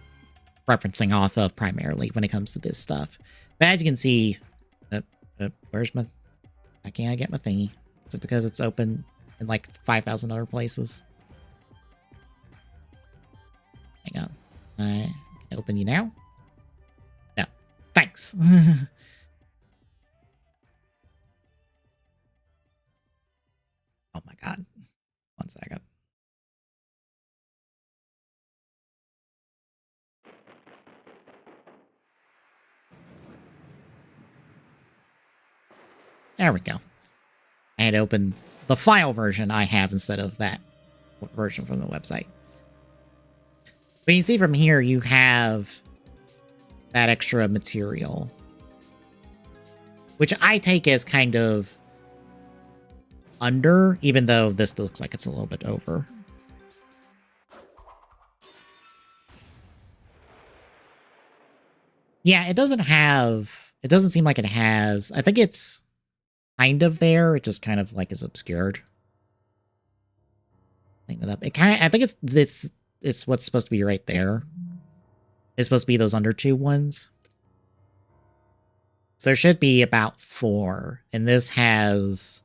referencing off of primarily when it comes to this stuff. But as you can see, where's my... Why can't I get my thingy? Is it because it's open in like 5,000 other places? Hang on. Can I open you now? No. Thanks. Oh my god. 1 second. There we go. I had opened the file version I have instead of that version from the website. But you see from here, you have that extra material, which I take as kind of under, even though this looks like it's a little bit over. Yeah, it doesn't have... It doesn't seem like it has... I think it's kind of there. It just kind of, like, is obscured. Clean it up. It kind of... I think it's what's supposed to be right there. It's supposed to be those under 2 ones. So there should be about 4. And this has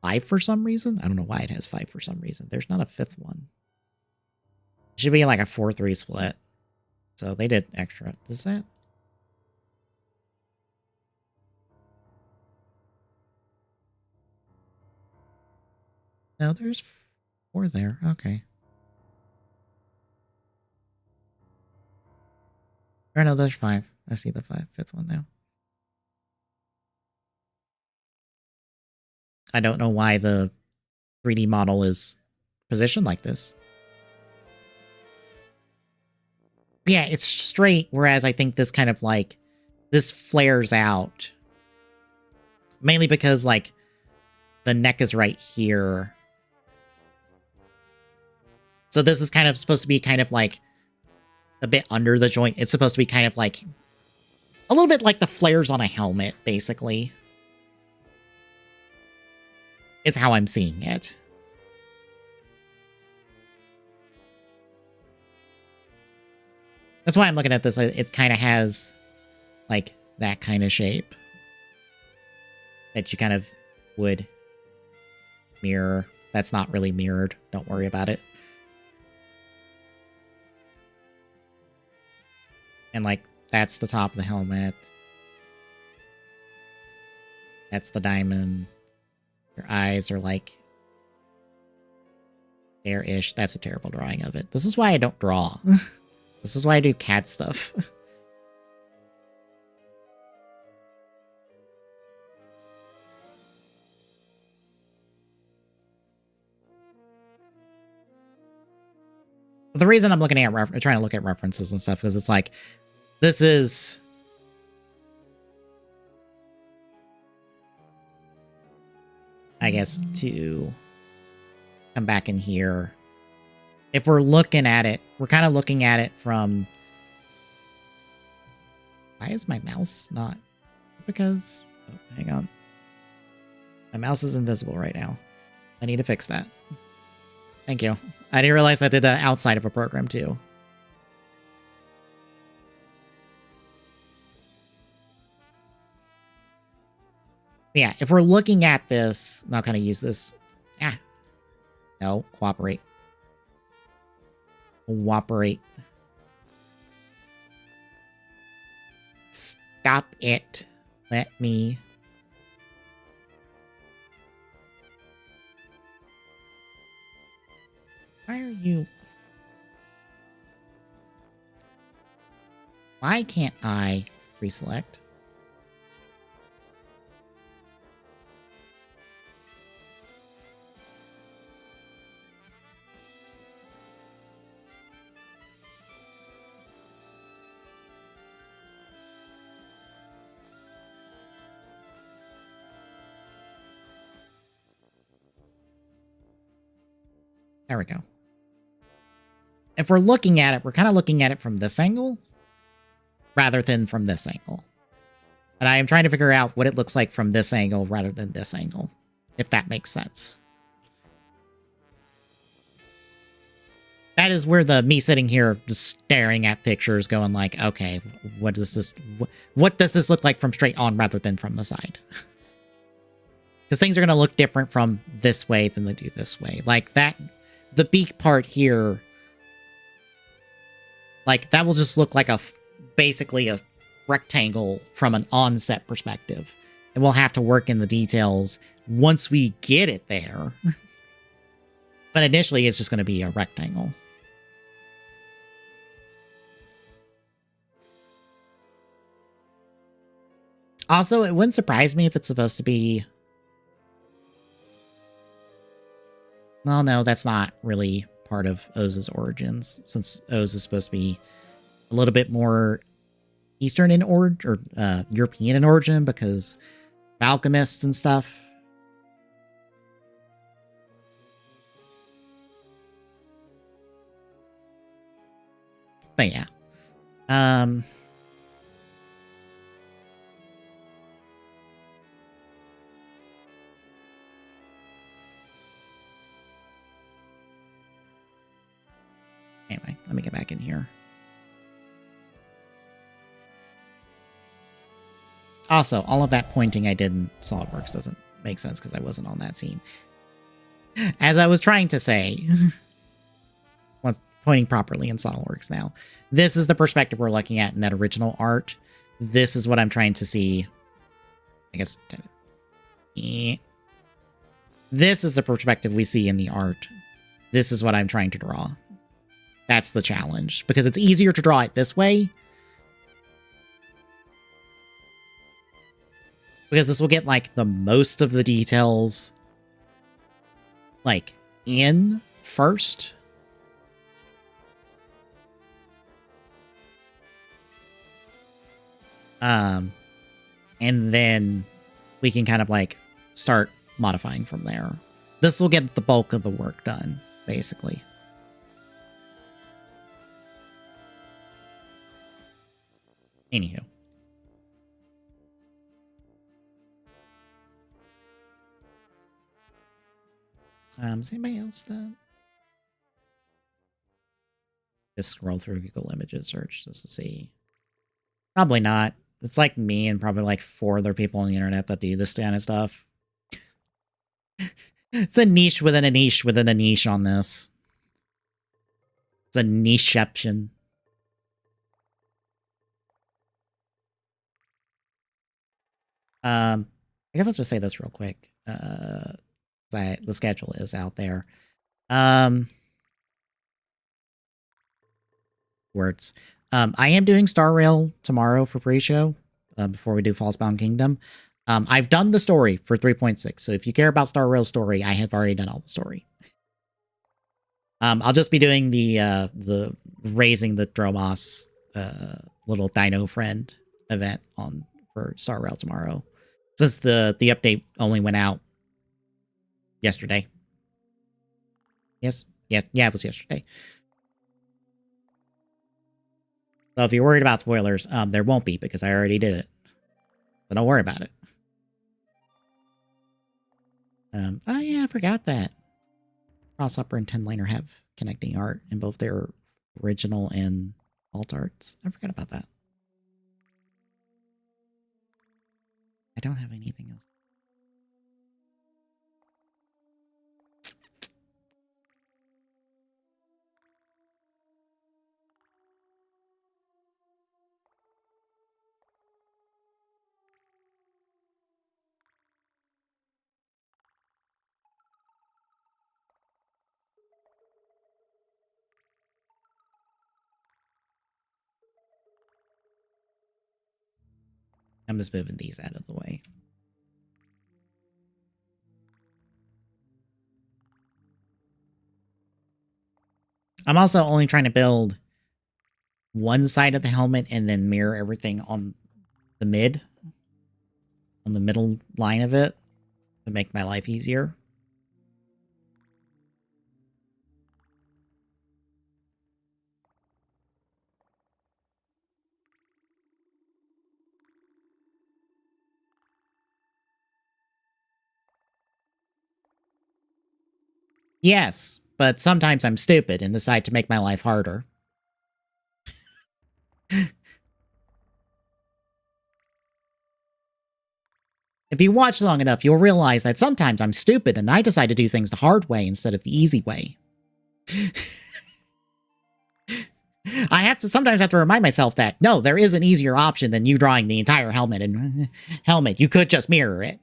5 for some reason. I don't know why it has 5 for some reason. There's not a 5th one. It should be like a 4-3 split. So they did extra. Is that? No, there's 4 there. Okay. Or no, there's 5. I see the 5th one now. I don't know why the 3D model is positioned like this. Yeah, it's straight, whereas I think this kind of like, this flares out. Mainly because, like, the neck is right here. So this is kind of supposed to be kind of like a bit under the joint. It's supposed to be kind of like a little bit like the flares on a helmet, basically. Is how I'm seeing it. That's why I'm looking at this. It kind of has like that kind of shape that you kind of would mirror. That's not really mirrored. Don't worry about it. And like, that's the top of the helmet. That's the diamond. Your eyes are like there-ish. That's a terrible drawing of it. This is why I don't draw. This is why I do CAD stuff. The reason I'm looking at trying to look at references and stuff, because it's like, this is... I guess to come back in here. If we're looking at it, we're kind of looking at it from... Why is my mouse not... Because... Oh, hang on. My mouse is invisible right now. I need to fix that. Thank you. I didn't realize I did that outside of a program, too. Yeah, if we're looking at this... Now kind of use this... Ah. No, cooperate. Cooperate. Stop it. Let me... Why are you... Why can't I pre-select? There we go. If we're looking at it, we're kind of looking at it from this angle rather than from this angle. And I am trying to figure out what it looks like from this angle rather than this angle, if that makes sense. That is where me sitting here just staring at pictures going like, okay, what does this look like from straight on rather than from the side? Because things are going to look different from this way than they do this way. Like that, the beak part here, like that will just look like basically a rectangle from an on-set perspective. And we'll have to work in the details once we get it there. But initially, it's just going to be a rectangle. Also, it wouldn't surprise me if it's supposed to be... Well, no, that's not really part of Oz's origins, since Oz is supposed to be a little bit more Eastern in origin, or European in origin, because alchemists and stuff. But yeah. Let me get back in here. Also, all of that pointing I did in SolidWorks doesn't make sense because I wasn't on that scene. As I was trying to say, once pointing properly in SolidWorks now, this is the perspective we're looking at in that original art. This is what I'm trying to see. I guess. This is the perspective we see in the art. This is what I'm trying to draw. That's the challenge, because it's easier to draw it this way. Because this will get, like, the most of the details, like, in first. And then we can kind of, like, start modifying from there. This will get the bulk of the work done, basically. Anywho. Is anybody else that? Just scroll through Google Images search just to see. Probably not. It's like me and probably like 4 other people on the internet that do this kind of stuff. It's a niche within a niche within a niche on this. It's a nicheception. I guess I'll just say this real quick. The schedule is out there. Words. I am doing Star Rail tomorrow for pre-show before we do Falsebound Kingdom. I've done the story for 3.6, so if you care about Star Rail's story, I have already done all the story. I'll just be doing the raising the Dromos little dino friend event for Star Rail tomorrow. Since the update only went out yesterday. Yes? Yeah, it was yesterday. So if you're worried about spoilers, there won't be because I already did it. So don't worry about it. Oh yeah, I forgot that. Crosshopper and 10-liner have connecting art in both their original and alt arts. I forgot about that. I don't have anything else. I'm just moving these out of the way. I'm also only trying to build one side of the helmet and then mirror everything on the middle line of it to make my life easier. Yes, but sometimes I'm stupid and decide to make my life harder. If you watch long enough, you'll realize that sometimes I'm stupid and I decide to do things the hard way instead of the easy way. I sometimes have to remind myself that, no, there is an easier option than you drawing the entire helmet and helmet. You could just mirror it.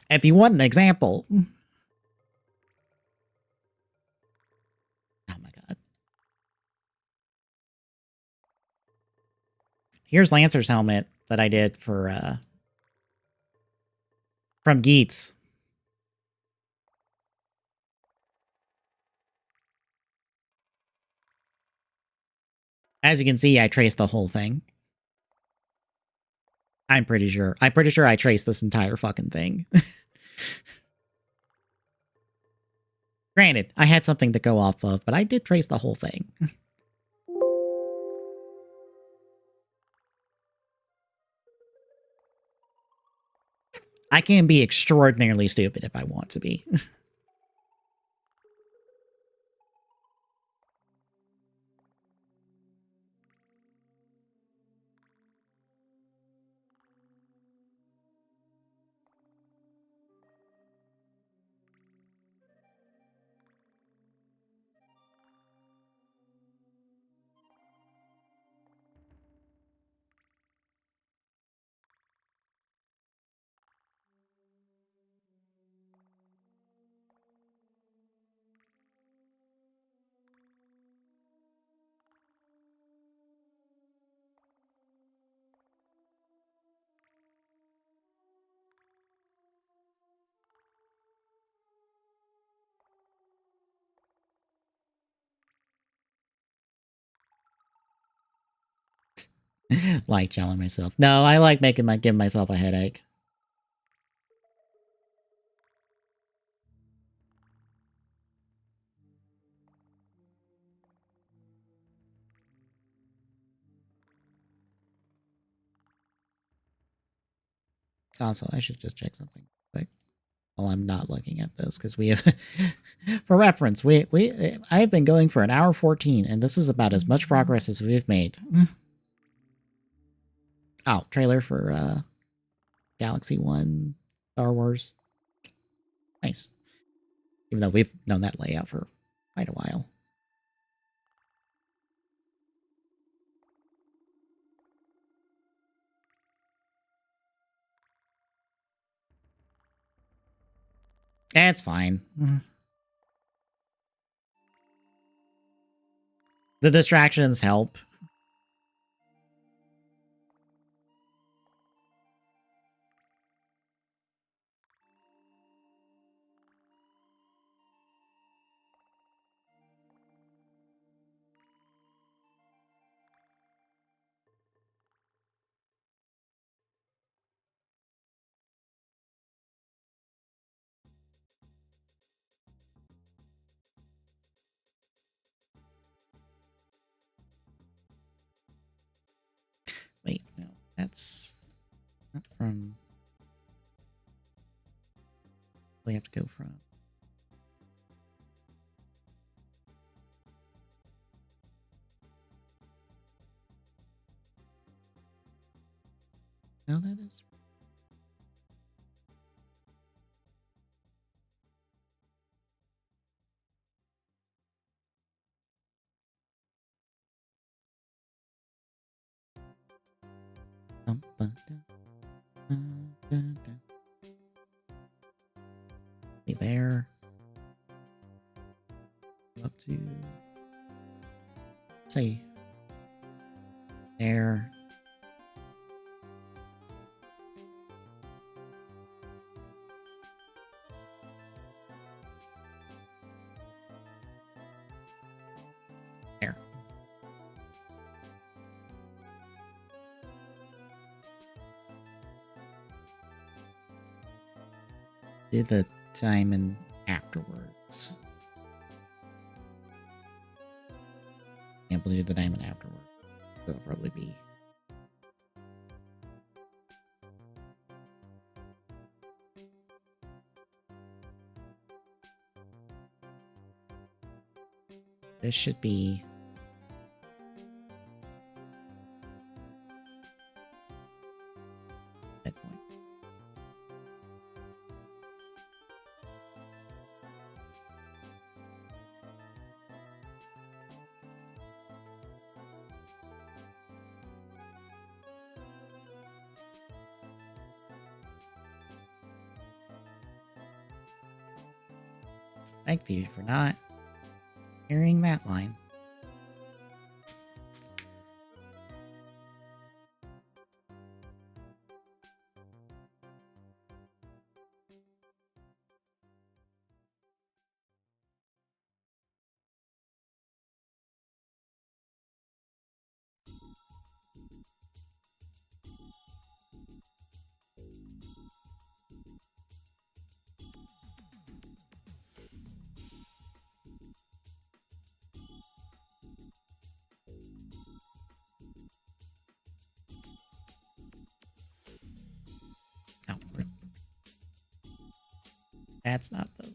If you want an example. Oh my god. Here's Lancer's helmet that I did for from Geets. As you can see, I traced the whole thing. I'm pretty sure I traced this entire fucking thing. Granted, I had something to go off of, but I did trace the whole thing. I can be extraordinarily stupid if I want to be. Like challenging myself. No, I like giving myself a headache. Also, I should just check something quick while I'm not looking at this, because we have, for reference, I've been going for an hour 14, and this is about as much progress as we've made. Oh, trailer for Galaxy 1 Star Wars. Nice. Even though we've known that layout for quite a while. It's fine. The distractions help. Wait, no, that's not from. We have to go from. No, that is. Be there. Up to. Say. There. There. Do the diamond afterwards. Can't believe the diamond afterwards. It'll probably be. This should be. That point. Thank you for not hearing that line. Oh, that's not the.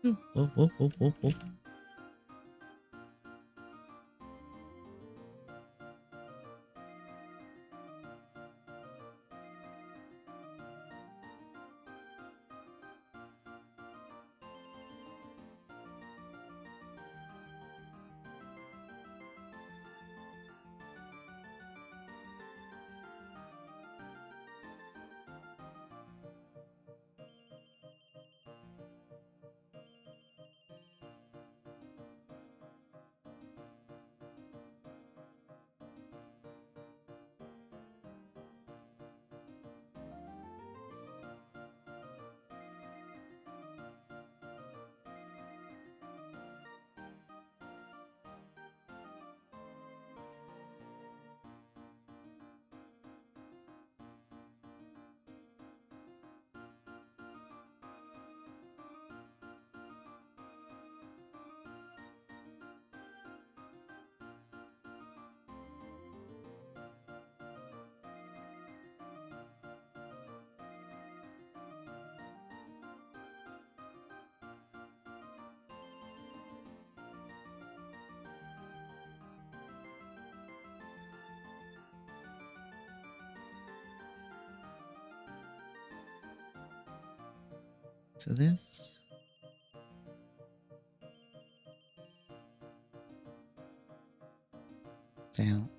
Oh, oh, oh, oh, oh. So this. It's out.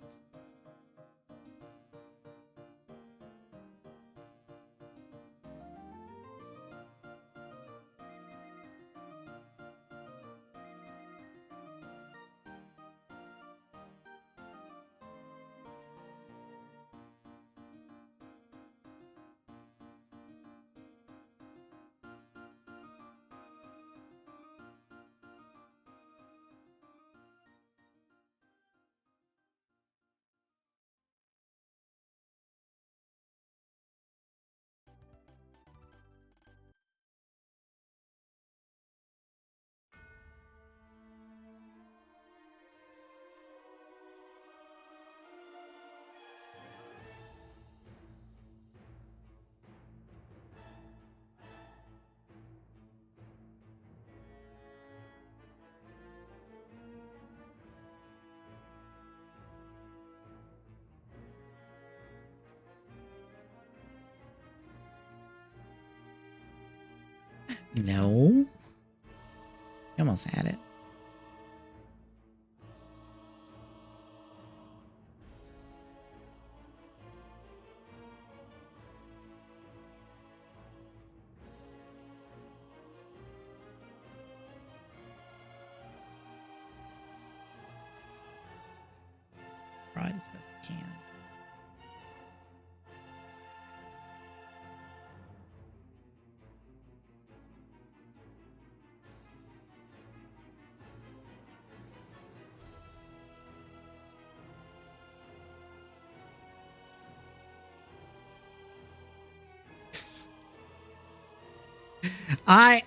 No. I almost had it. Right as best I can.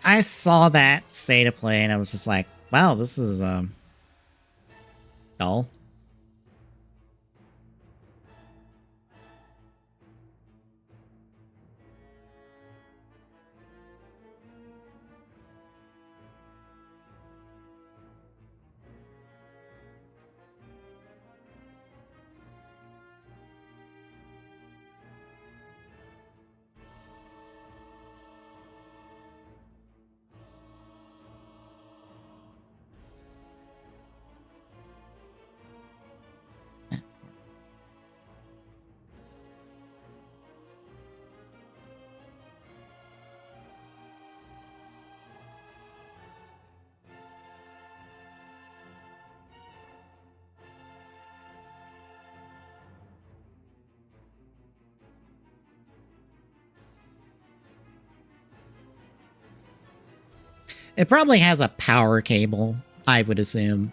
I saw that state of play and I was just like, wow, this is dull. It probably has a power cable, I would assume.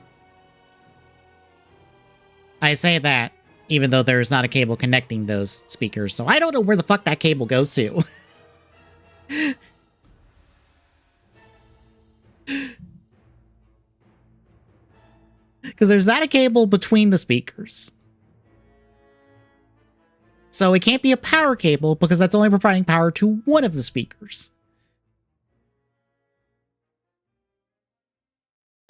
I say that even though there's not a cable connecting those speakers, so I don't know where the fuck that cable goes to. Because there's not a cable between the speakers. So it can't be a power cable because that's only providing power to one of the speakers.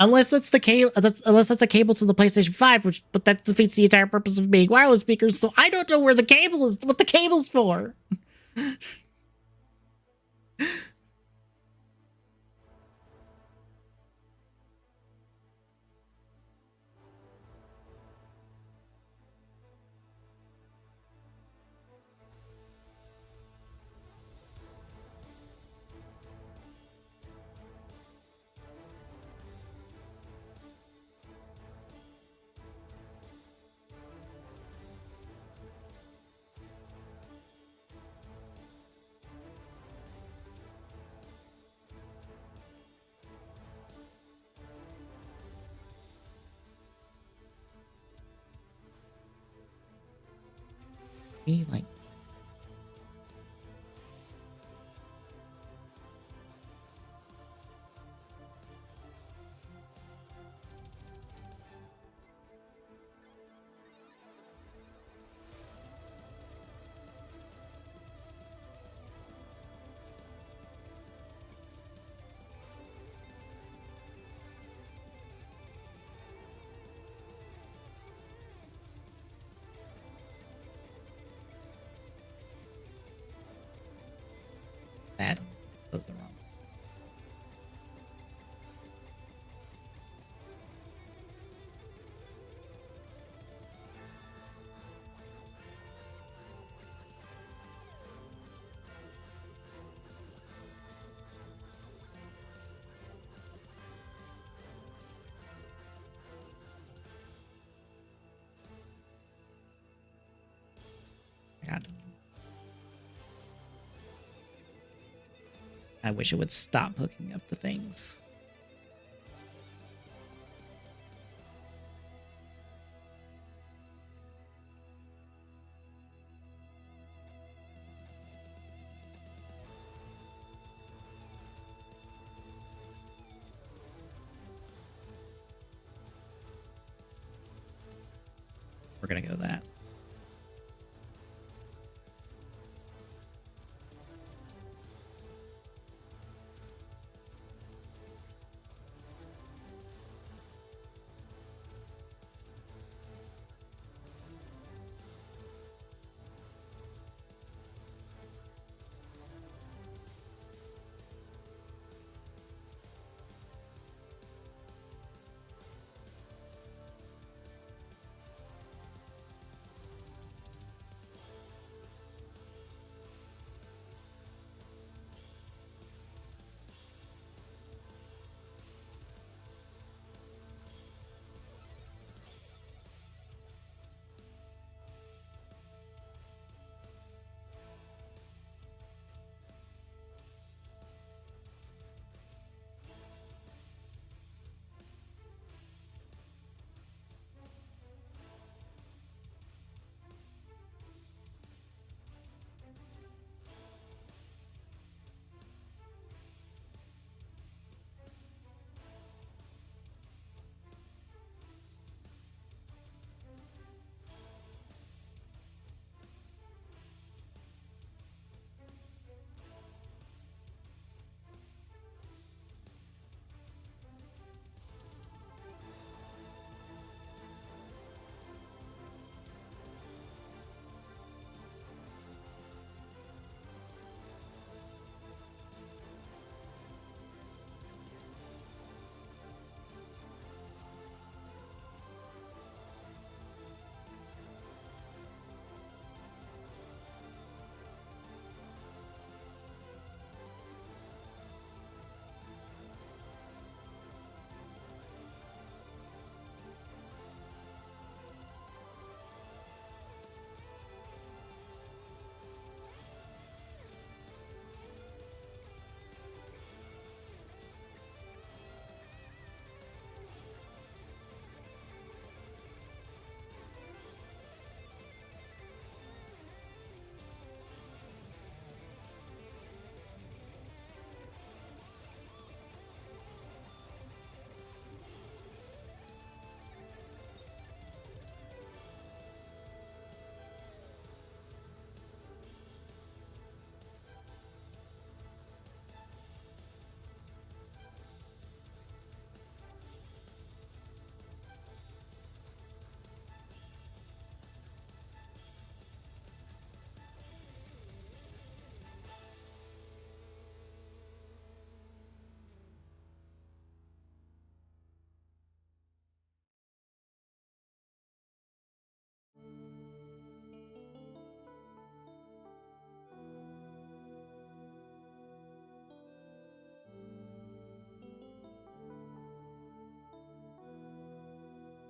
Unless it's the cable, unless that's a cable to the PlayStation 5, but that defeats the entire purpose of being wireless speakers. So I don't know where the cable is, what the cable's for. Be like, that was the wrong. God. I wish it would stop hooking up the things. We're gonna go that.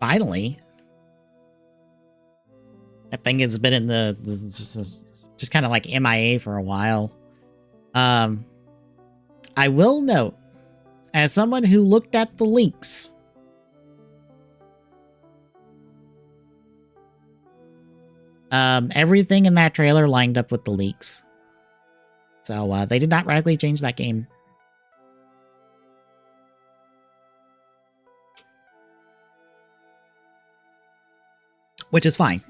finally. I think it's been in the just kind of like MIA for a while. I will note, as someone who looked at the leaks, everything in that trailer lined up with the leaks. So they did not radically change that game. Which is fine.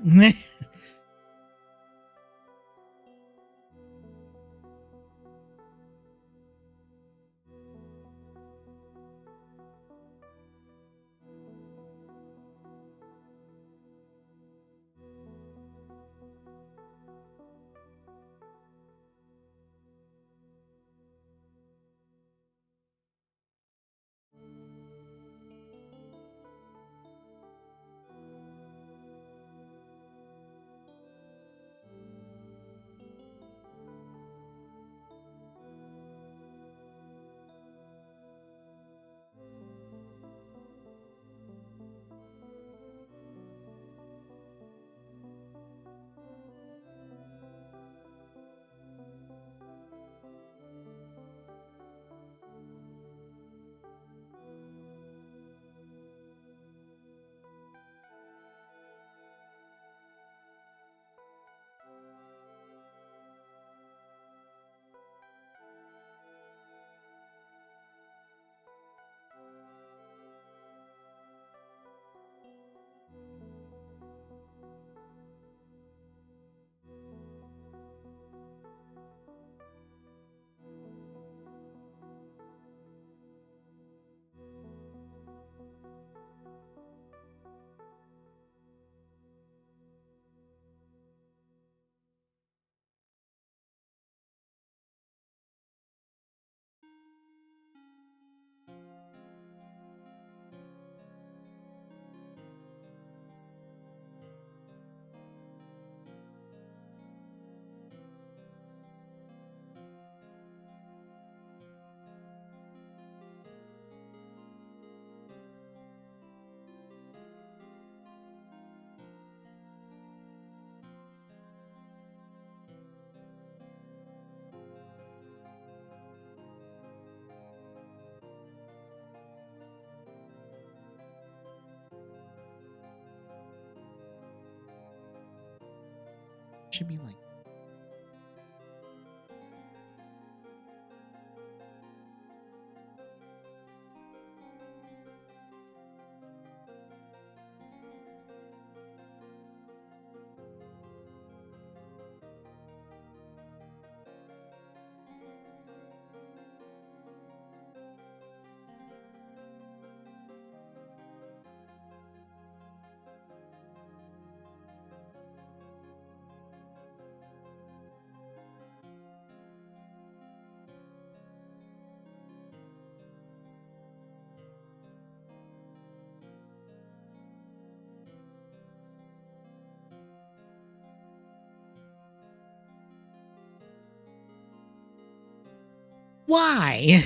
Should be like. Why?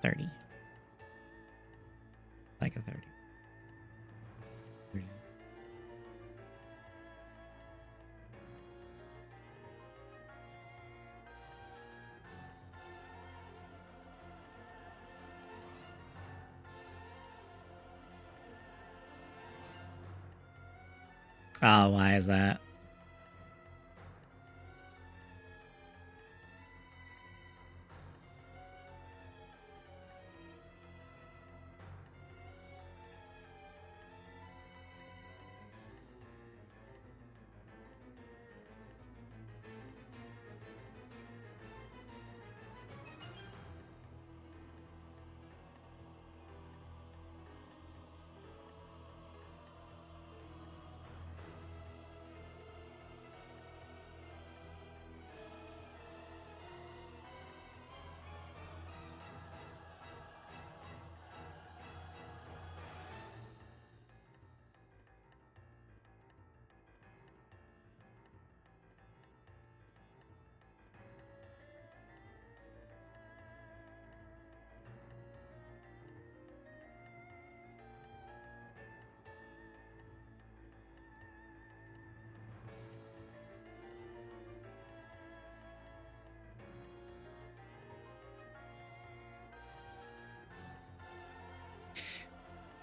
30. Like a 30. 30. Oh, why is that?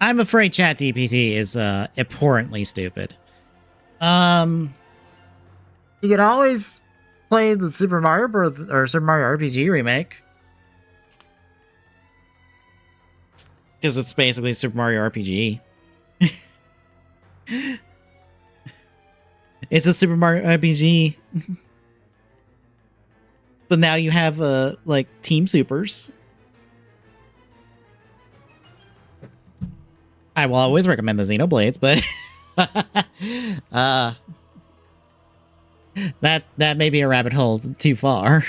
I'm afraid ChatGPT is abhorrently stupid. You could always play the Super Mario Bros. Or Super Mario RPG remake. Because it's basically Super Mario RPG. It's a Super Mario RPG. But now you have like Team Supers. I will always recommend the Xenoblades, but that may be a rabbit hole too far.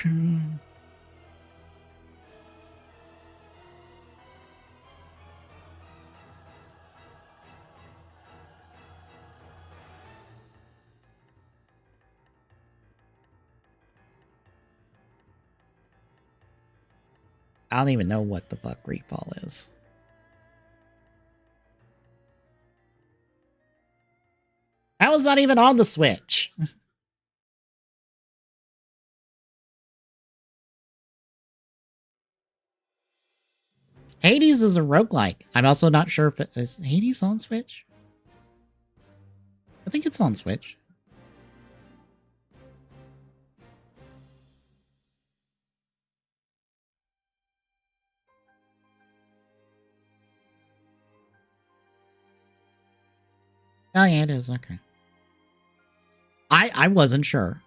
I don't even know what the fuck Greedfall is. That was not even on the Switch. Hades is a roguelike. I'm also not sure if is Hades on Switch? I think it's on Switch. Oh yeah, it is. Okay. I wasn't sure.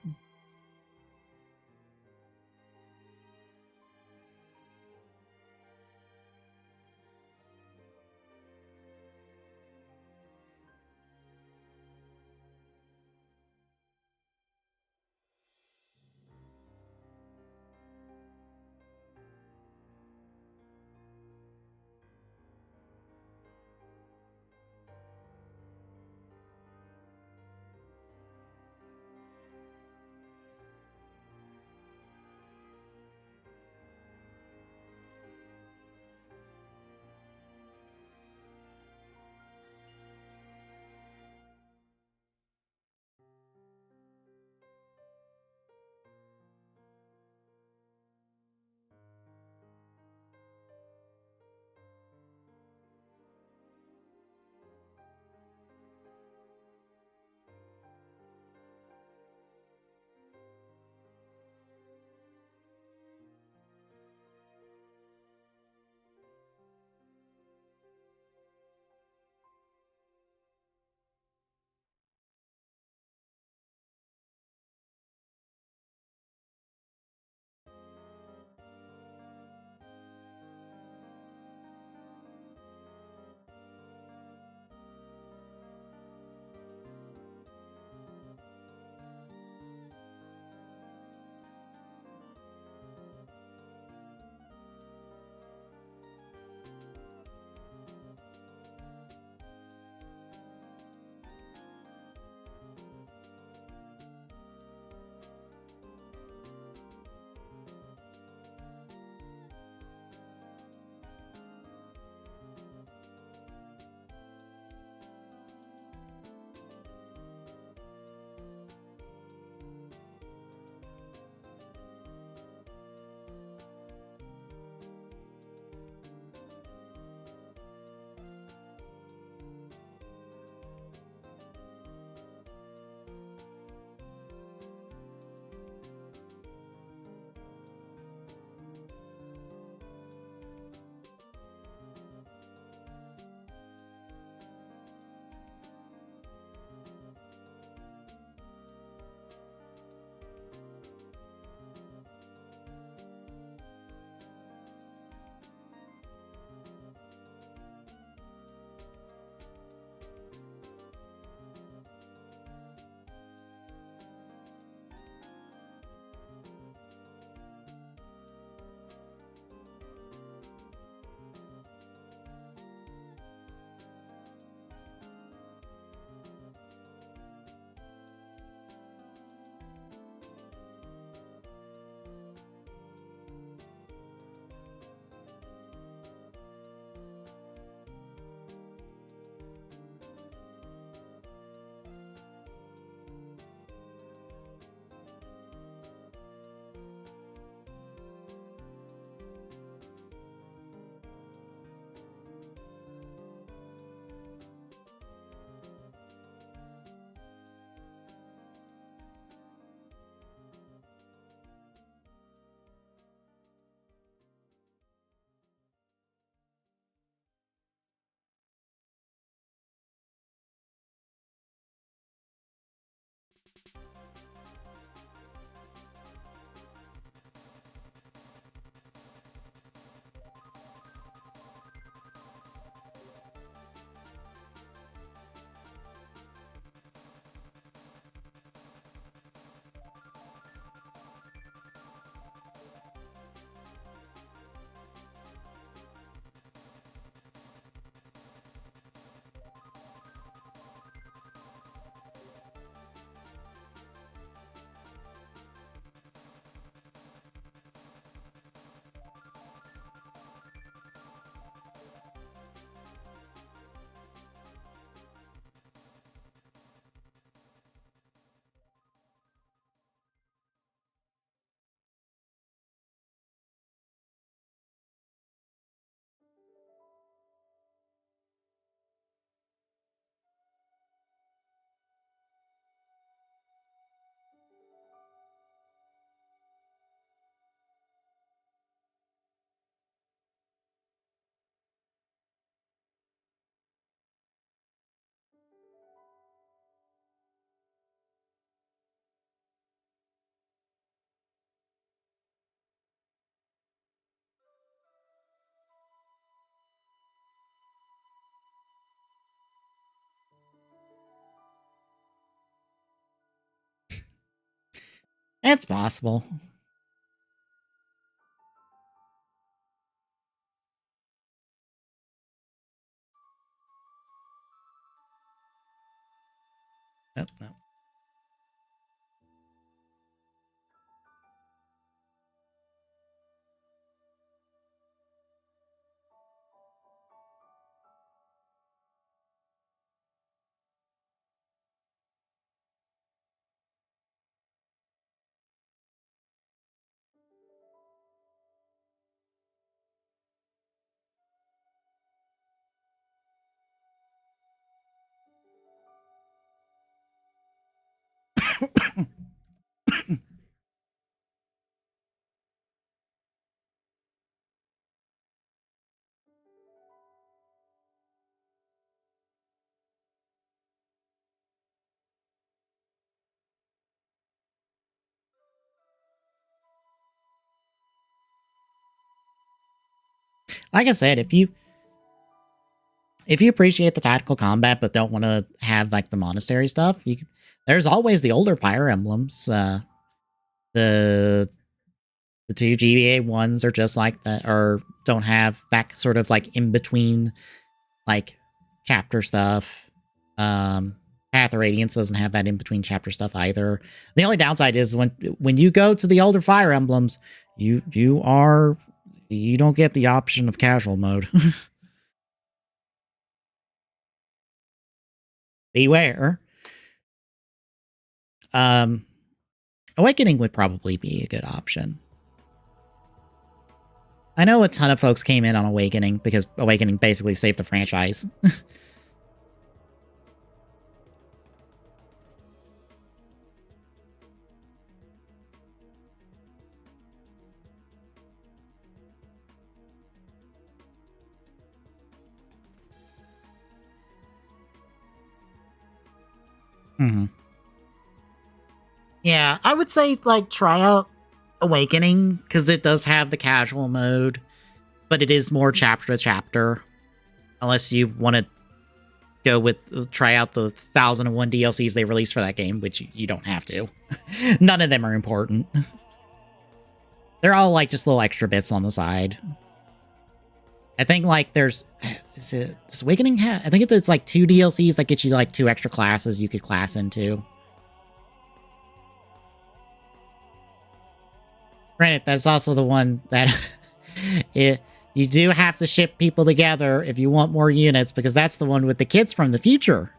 That's possible. Oh, no. Like I said, if you appreciate the tactical combat but don't want to have like the monastery stuff, there's always the older Fire Emblems. The two GBA ones are just like that, or don't have that sort of like in between like chapter stuff. Path of Radiance doesn't have that in between chapter stuff either. The only downside is when you go to the older Fire Emblems, you don't get the option of casual mode. Beware. Awakening would probably be a good option. I know a ton of folks came in on Awakening because Awakening basically saved the franchise. Mm-hmm. Yeah, I would say like try out Awakening because it does have the casual mode, but it is more chapter to chapter. Unless you want to go with try out the 1001 DLCs they released for that game, which you don't have to. None of them are important. They're all like just little extra bits on the side. I think like does Awakening have? I think it's like 2 DLCs that get you like 2 extra classes you could class into. Granted, that's also the one that you do have to ship people together if you want more units, because that's the one with the kids from the future.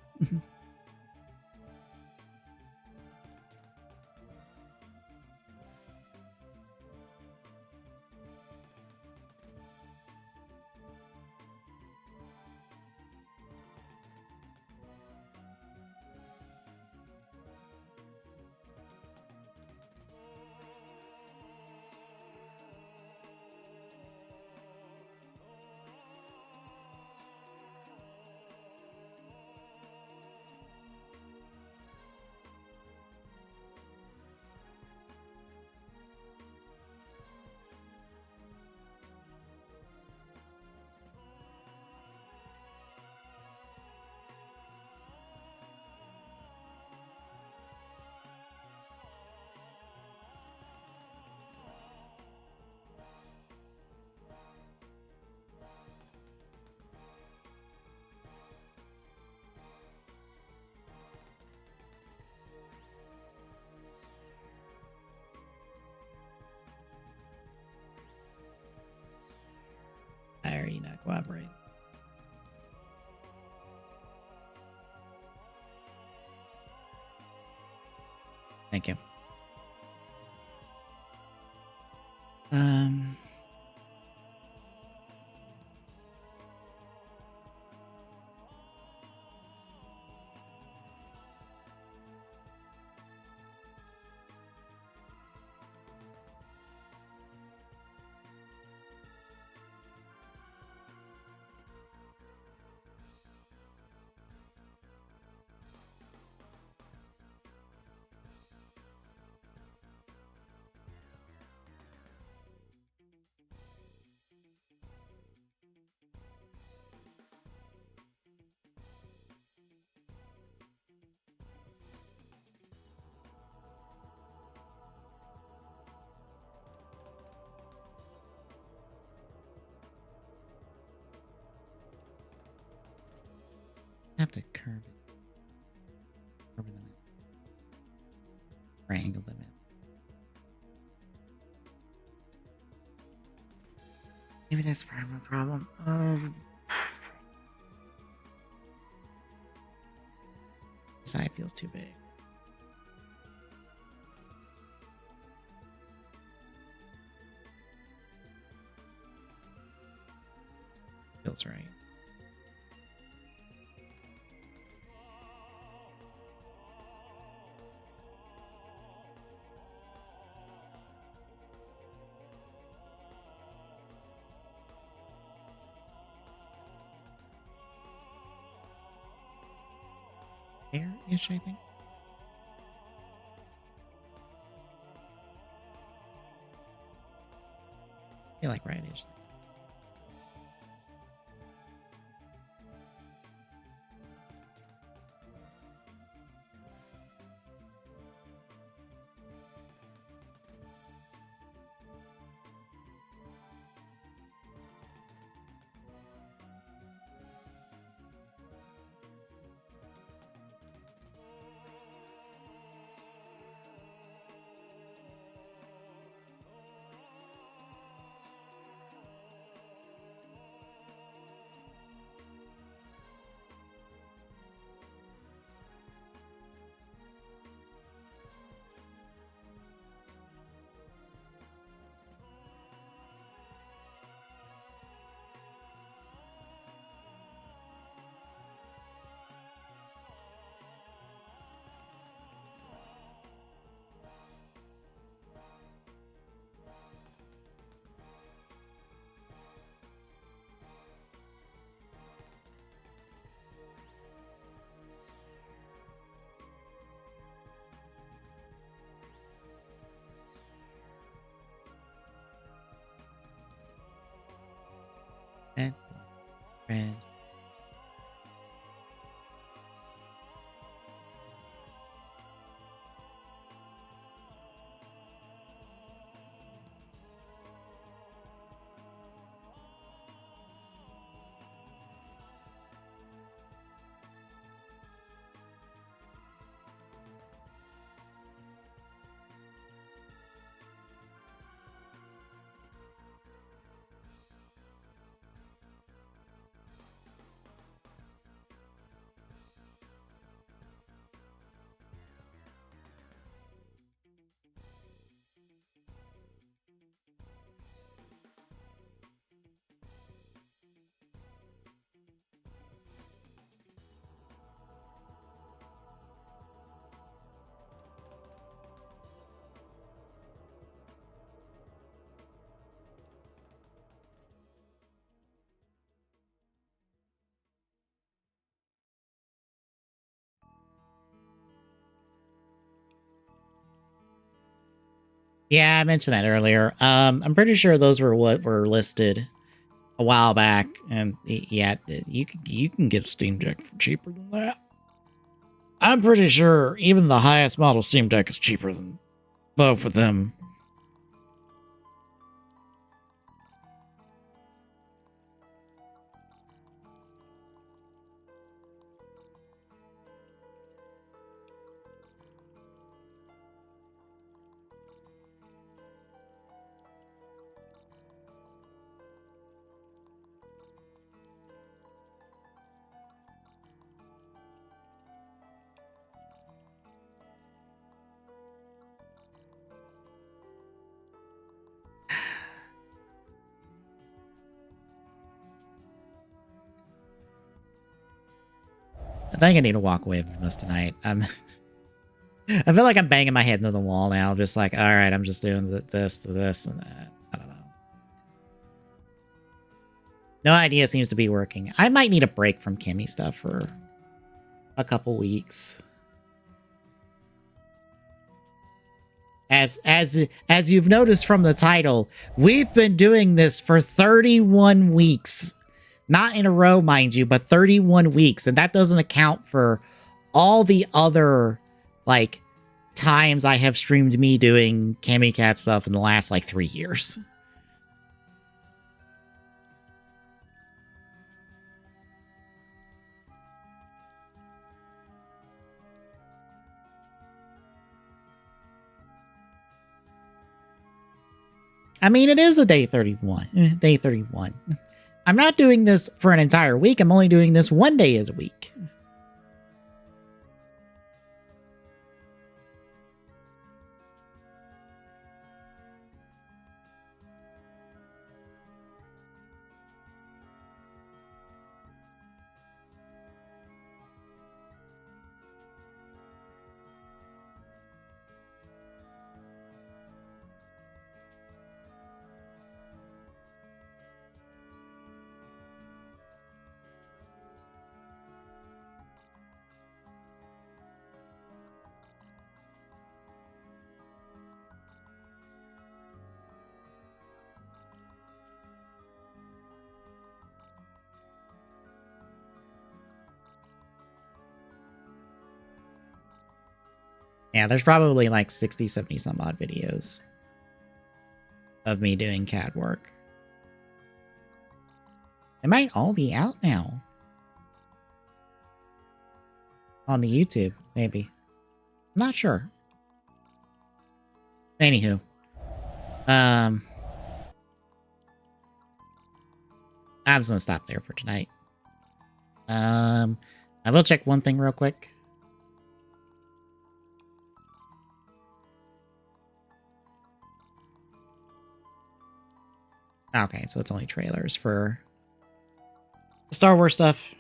Why are you not cooperating? Thank you. have to curve it. Curve them in. Triangle them in. Maybe that's part of my problem. Side feels too big. Feels right. There-ish, I think. I feel like right-ish. Red, red. Yeah, I mentioned that earlier. I'm pretty sure those were what were listed a while back, and yeah, you can get Steam Deck for cheaper than that. I'm pretty sure even the highest model Steam Deck is cheaper than both of them. I think I need to walk away from this tonight. I feel like I'm banging my head into the wall now. I'm just like, all right, I'm just doing this, and that. I don't know. No idea seems to be working. I might need a break from Chemy stuff for a couple weeks. As you've noticed from the title, we've been doing this for 31 weeks. Not in a row, mind you, but 31 weeks. And that doesn't account for all the other, like, times I have streamed me doing Chemy Cat stuff in the last, like, 3 years. I mean, it is a day 31. Day 31. I'm not doing this for an entire week. I'm only doing this one day of the week. Yeah, there's probably like 60, 70 some odd videos of me doing CAD work. They might all be out now. On the YouTube, maybe. I'm not sure. Anywho. I'm just gonna stop there for tonight. I will check one thing real quick. Okay, so it's only trailers for Star Wars stuff.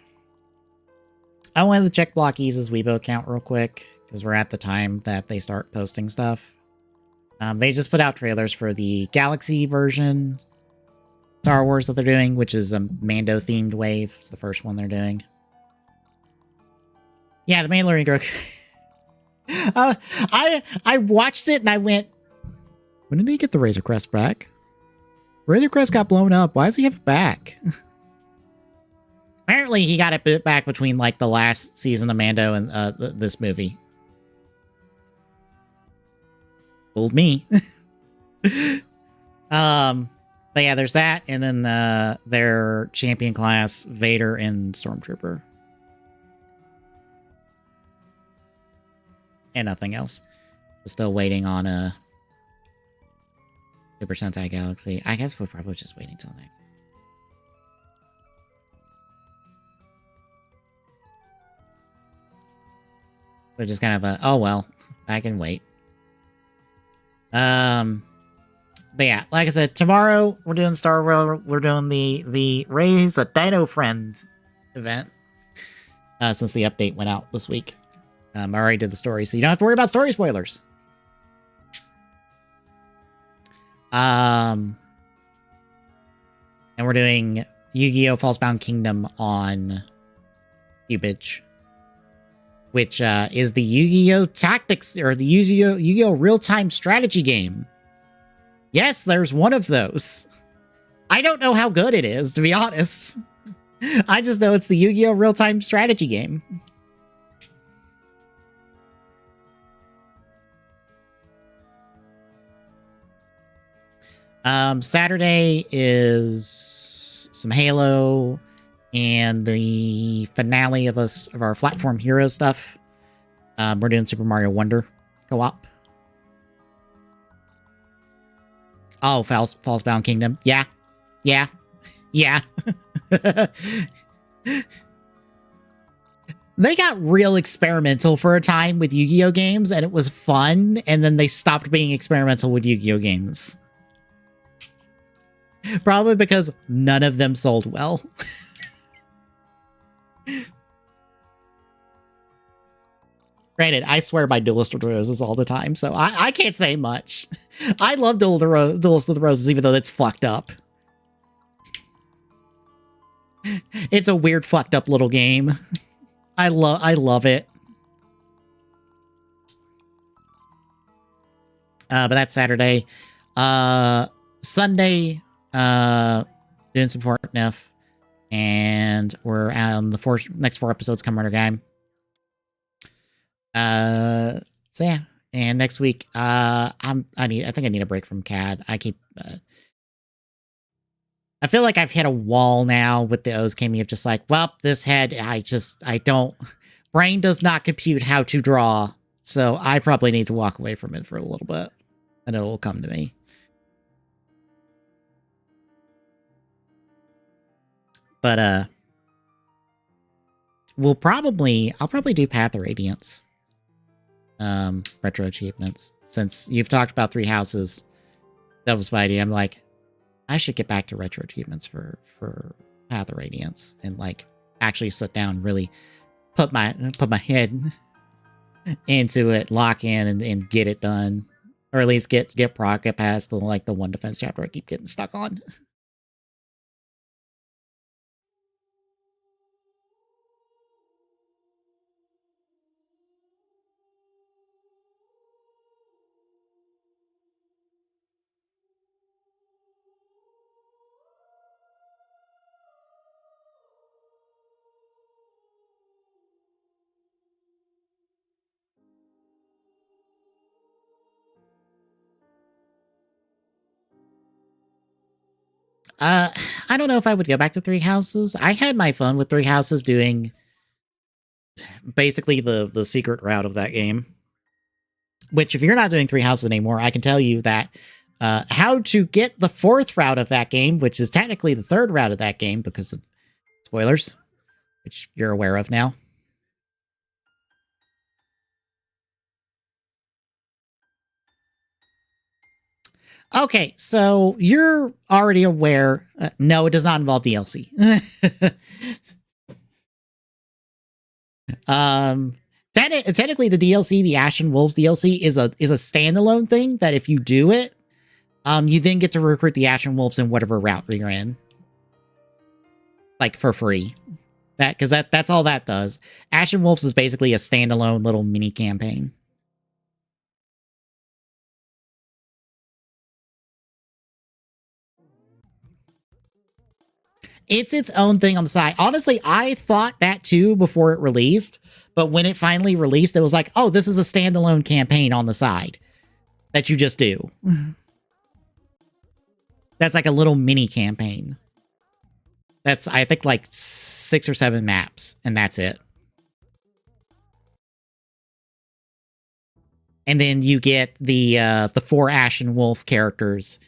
I wanted to check Blocky's Weibo account real quick, because we're at the time that they start posting stuff. They just put out trailers for the Galaxy version Star Wars that they're doing, which is a Mando-themed wave. It's the first one they're doing. Yeah, the Mandalorian Grogu. I watched it and I went, when did he get the Razor Crest back? Razor Crest got blown up. Why does he have it back? Apparently, he got it back between like the last season of Mando and this movie. Fooled me. But yeah, there's that, and then their champion class Vader and Stormtrooper, and nothing else. Still waiting on a Super Sentai Galaxy. I guess we're probably just waiting till next week. We're just kind of a, oh well, I can wait. But yeah, like I said, tomorrow we're doing Star Wars. We're doing the Raise a Dino Friend event. Since the update went out this week. I already did the story, so you don't have to worry about story spoilers. And we're doing Yu-Gi-Oh! Falsebound Kingdom on Cubage, which is the Yu-Gi-Oh! Tactics, or the Yu-Gi-Oh! Real-Time Strategy game. Yes, there's one of those. I don't know how good it is, to be honest. I just know it's the Yu-Gi-Oh! Real-Time Strategy game. Saturday is some Halo and the finale of our Platform Hero stuff. We're doing Super Mario Wonder co-op. Oh, Falsebound Kingdom. Yeah. Yeah. Yeah. They got real experimental for a time with Yu-Gi-Oh! Games, and it was fun, and then they stopped being experimental with Yu-Gi-Oh! Games. Probably because none of them sold well. Granted, I swear by Duelist with Roses all the time, so I can't say much. I love Duelist with Roses, even though it's fucked up. It's a weird, fucked up little game. I love it. But that's Saturday. Sunday, doing some Fortnite, and we're on the next 4 episodes come Runner Game. So yeah, and next week, I think I need a break from CAD. I feel like I've hit a wall now with the Chemy of just like, well, this head, brain does not compute how to draw, so I probably need to walk away from it for a little bit, and it'll come to me. But I'll probably do Path of Radiance. Retro achievements. Since you've talked about 3 houses, that was my idea. I'm like, I should get back to retro achievements for Path of Radiance and like actually sit down and really put my head into it, lock in and get it done. Or at least get past the like the 1 defense chapter I keep getting stuck on. I don't know if I would go back to 3 houses. I had my fun with 3 houses doing basically the secret route of that game. Which, if you're not doing 3 houses anymore, I can tell you that how to get the 4th route of that game, which is technically the 3rd route of that game because of spoilers, which you're aware of now. Okay, so you're already aware. No, it does not involve DLC. Technically, the DLC, the Ashen Wolves DLC, is a standalone thing that if you do it, you then get to recruit the Ashen Wolves in whatever route you're in, like for free. Because that's all that does. Ashen Wolves is basically a standalone little mini campaign. It's its own thing on the side. Honestly, I thought that too before it released, but when it finally released, it was like, oh, this is a standalone campaign on the side that you just do. That's like a little mini campaign. That's, I think, like 6 or 7 maps, and that's it. And then you get the 4 Ashen Wolf characters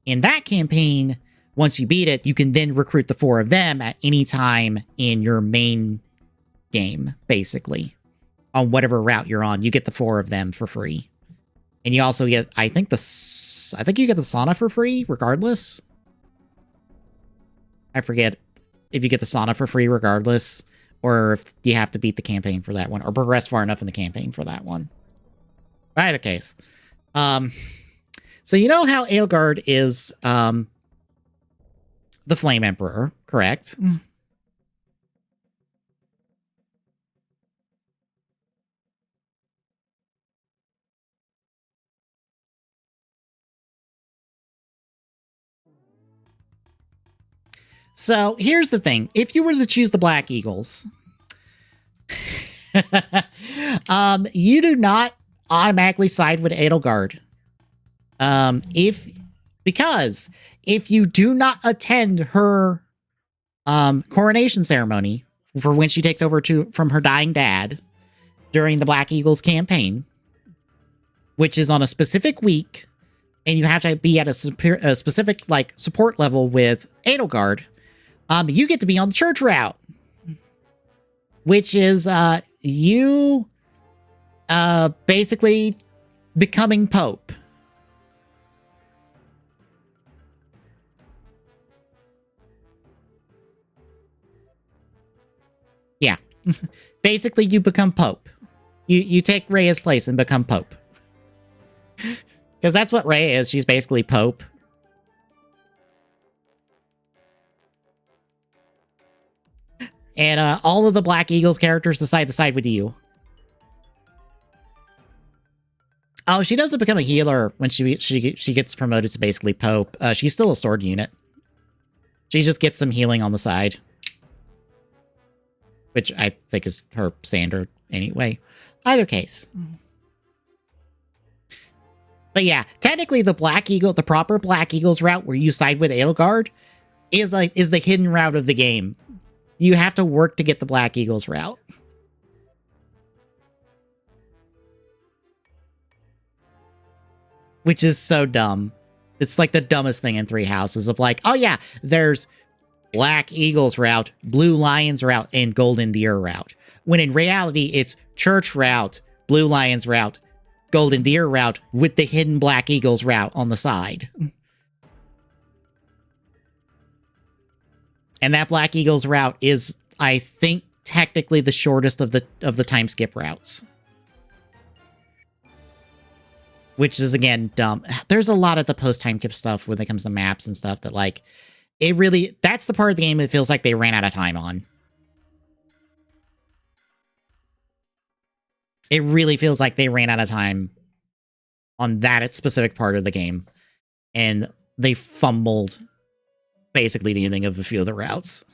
in that campaign. Once you beat it, you can then recruit the 4 of them at any time in your main game, basically. On whatever route you're on, you get the 4 of them for free. And you also get, I think you get the sauna for free, regardless. I forget if you get the sauna for free regardless, or if you have to beat the campaign for that one, or progress far enough in the campaign for that one. By either case. So you know how Edelgard is the Flame Emperor, correct? So here's the thing. If you were to choose the Black Eagles, you do not automatically side with Edelgard. Because if you do not attend her coronation ceremony for when she takes over from her dying dad during the Black Eagles campaign, which is on a specific week, and you have to be at a specific like support level with Edelgard, you get to be on the church route, which is you basically becoming Pope. Yeah. Basically, you become Pope. You take Rhea's place and become Pope. Because that's what Rhea is. She's basically Pope. And all of the Black Eagles characters decide to side with you. Oh, she doesn't become a healer when she gets promoted to basically Pope. She's still a sword unit. She just gets some healing on the side. Which I think is her standard anyway. Either case. But yeah, technically the Black Eagle, the proper Black Eagles route where you side with Edelgard is the hidden route of the game. You have to work to get the Black Eagles route. Which is so dumb. It's like the dumbest thing in 3 houses of like, oh yeah, there's Black Eagles route, Blue Lions route, and Golden Deer route. When in reality, it's Church route, Blue Lions route, Golden Deer route, with the hidden Black Eagles route on the side. And that Black Eagles route is, I think, technically the shortest of the time skip routes. Which is, again, dumb. There's a lot of the post-time skip stuff when it comes to maps and stuff that, like, it really... That's the part of the game it feels like they ran out of time on. It really feels like they ran out of time on that specific part of the game. And they fumbled basically the ending of a few of the routes.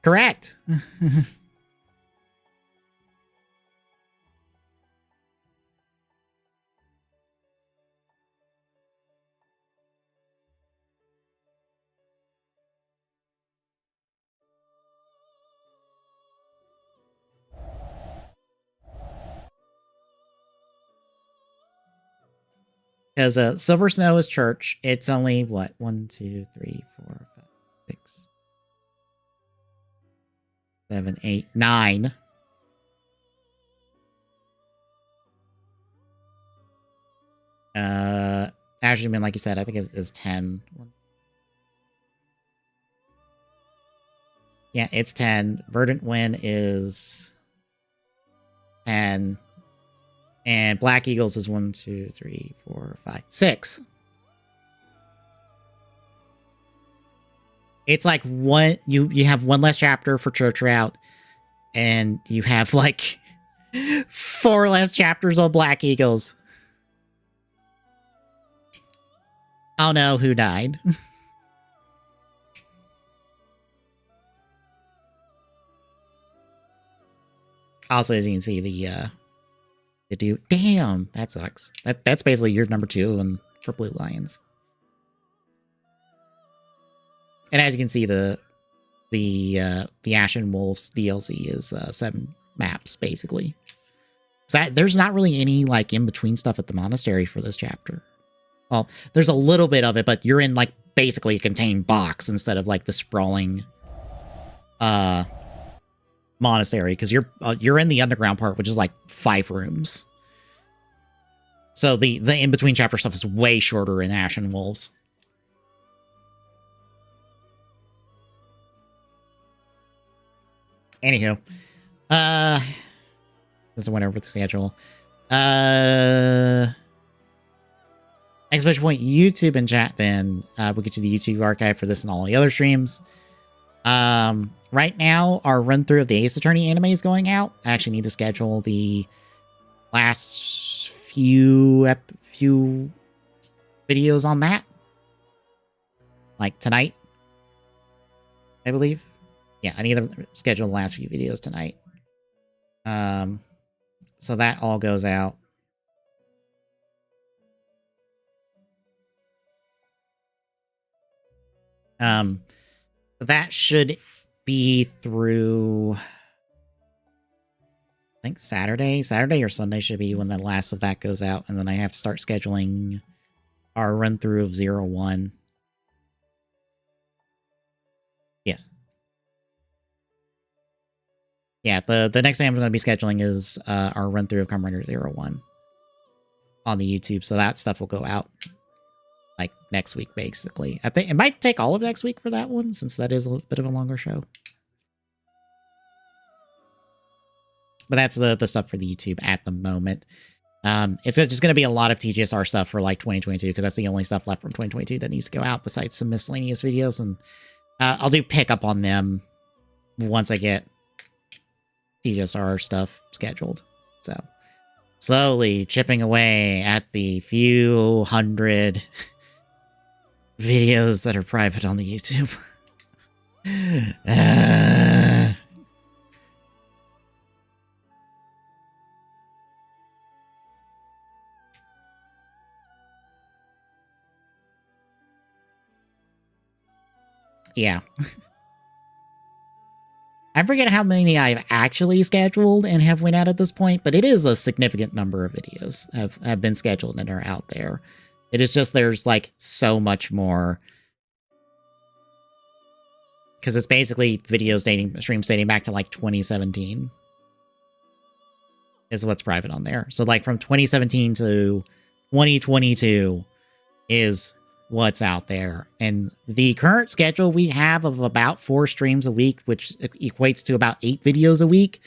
Correct. Because Silver Snow is Church. It's only, what, 1, 2, 3, 4, 5, 6, 7, 8, 9. Ashman, like you said, I think is 10. Yeah, it's 10. Verdant Wind is 10. And Black Eagles is 1, 2, 3, 4, 5, 6. It's like one you have one less chapter for Church Route, and you have like 4 less chapters on Black Eagles. Oh no, who died? Also, as you can see, the dude. Damn, that sucks. That's basically your number 2 and for Blue Lions. And as you can see, the Ashen Wolves DLC is 7 maps basically. So there's not really any like in between stuff at the monastery for this chapter. Well, there's a little bit of it, but you're in like basically a contained box instead of like the sprawling monastery, because you're in the underground part, which is like 5 rooms. So the in between chapter stuff is way shorter in Ashen Wolves. Anywho, this went over the schedule. Exclamation point YouTube and chat. Then we'll get to the YouTube archive for this and all the other streams. Right now, our run through of the Ace Attorney anime is going out. I actually need to schedule the last few videos on that, like tonight, I believe. Yeah, I need to schedule the last few videos tonight. So that all goes out. That should be through, I think Saturday or Sunday should be when the last of that goes out, and then I have to start scheduling our run through of 0-1. Yes. Yeah, the next thing I'm going to be scheduling is our run through of Kamen Rider 0-1 on the YouTube, so that stuff will go out like next week, basically. I think it might take all of next week for that one, since that is a bit of a longer show. But that's the stuff for the YouTube at the moment. It's just going to be a lot of TGSR stuff for like 2022, because that's the only stuff left from 2022 that needs to go out, besides some miscellaneous videos. And I'll do pickup on them once I get TGSR stuff scheduled. So slowly chipping away at the few hundred videos that are private on the YouTube. Yeah. I forget how many I've actually scheduled and have went out at this point, but it is a significant number of videos have been scheduled and are out there. It is just there's like so much more. Because it's basically streams dating back to like 2017 is what's private on there. So like from 2017 to 2022 is what's out there. And the current schedule we have of about 4 streams a week, which equates to about 8 videos a week.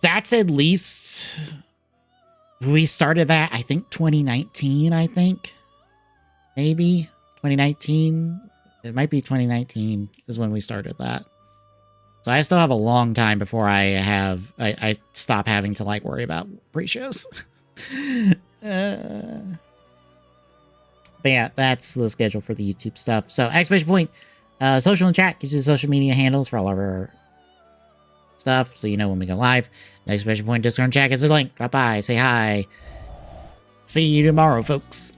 That's at least, we started that, I think 2019, maybe 2019. It might be 2019 is when we started that. So I still have a long time before I stop having to like worry about pre-shows. But yeah, that's the schedule for the YouTube stuff. So exclamation point, social and chat gives you the social media handles for all of our stuff, so you know when we go live. Exclamation point, Discord and chat is a link. Drop by, say hi. See you tomorrow, folks.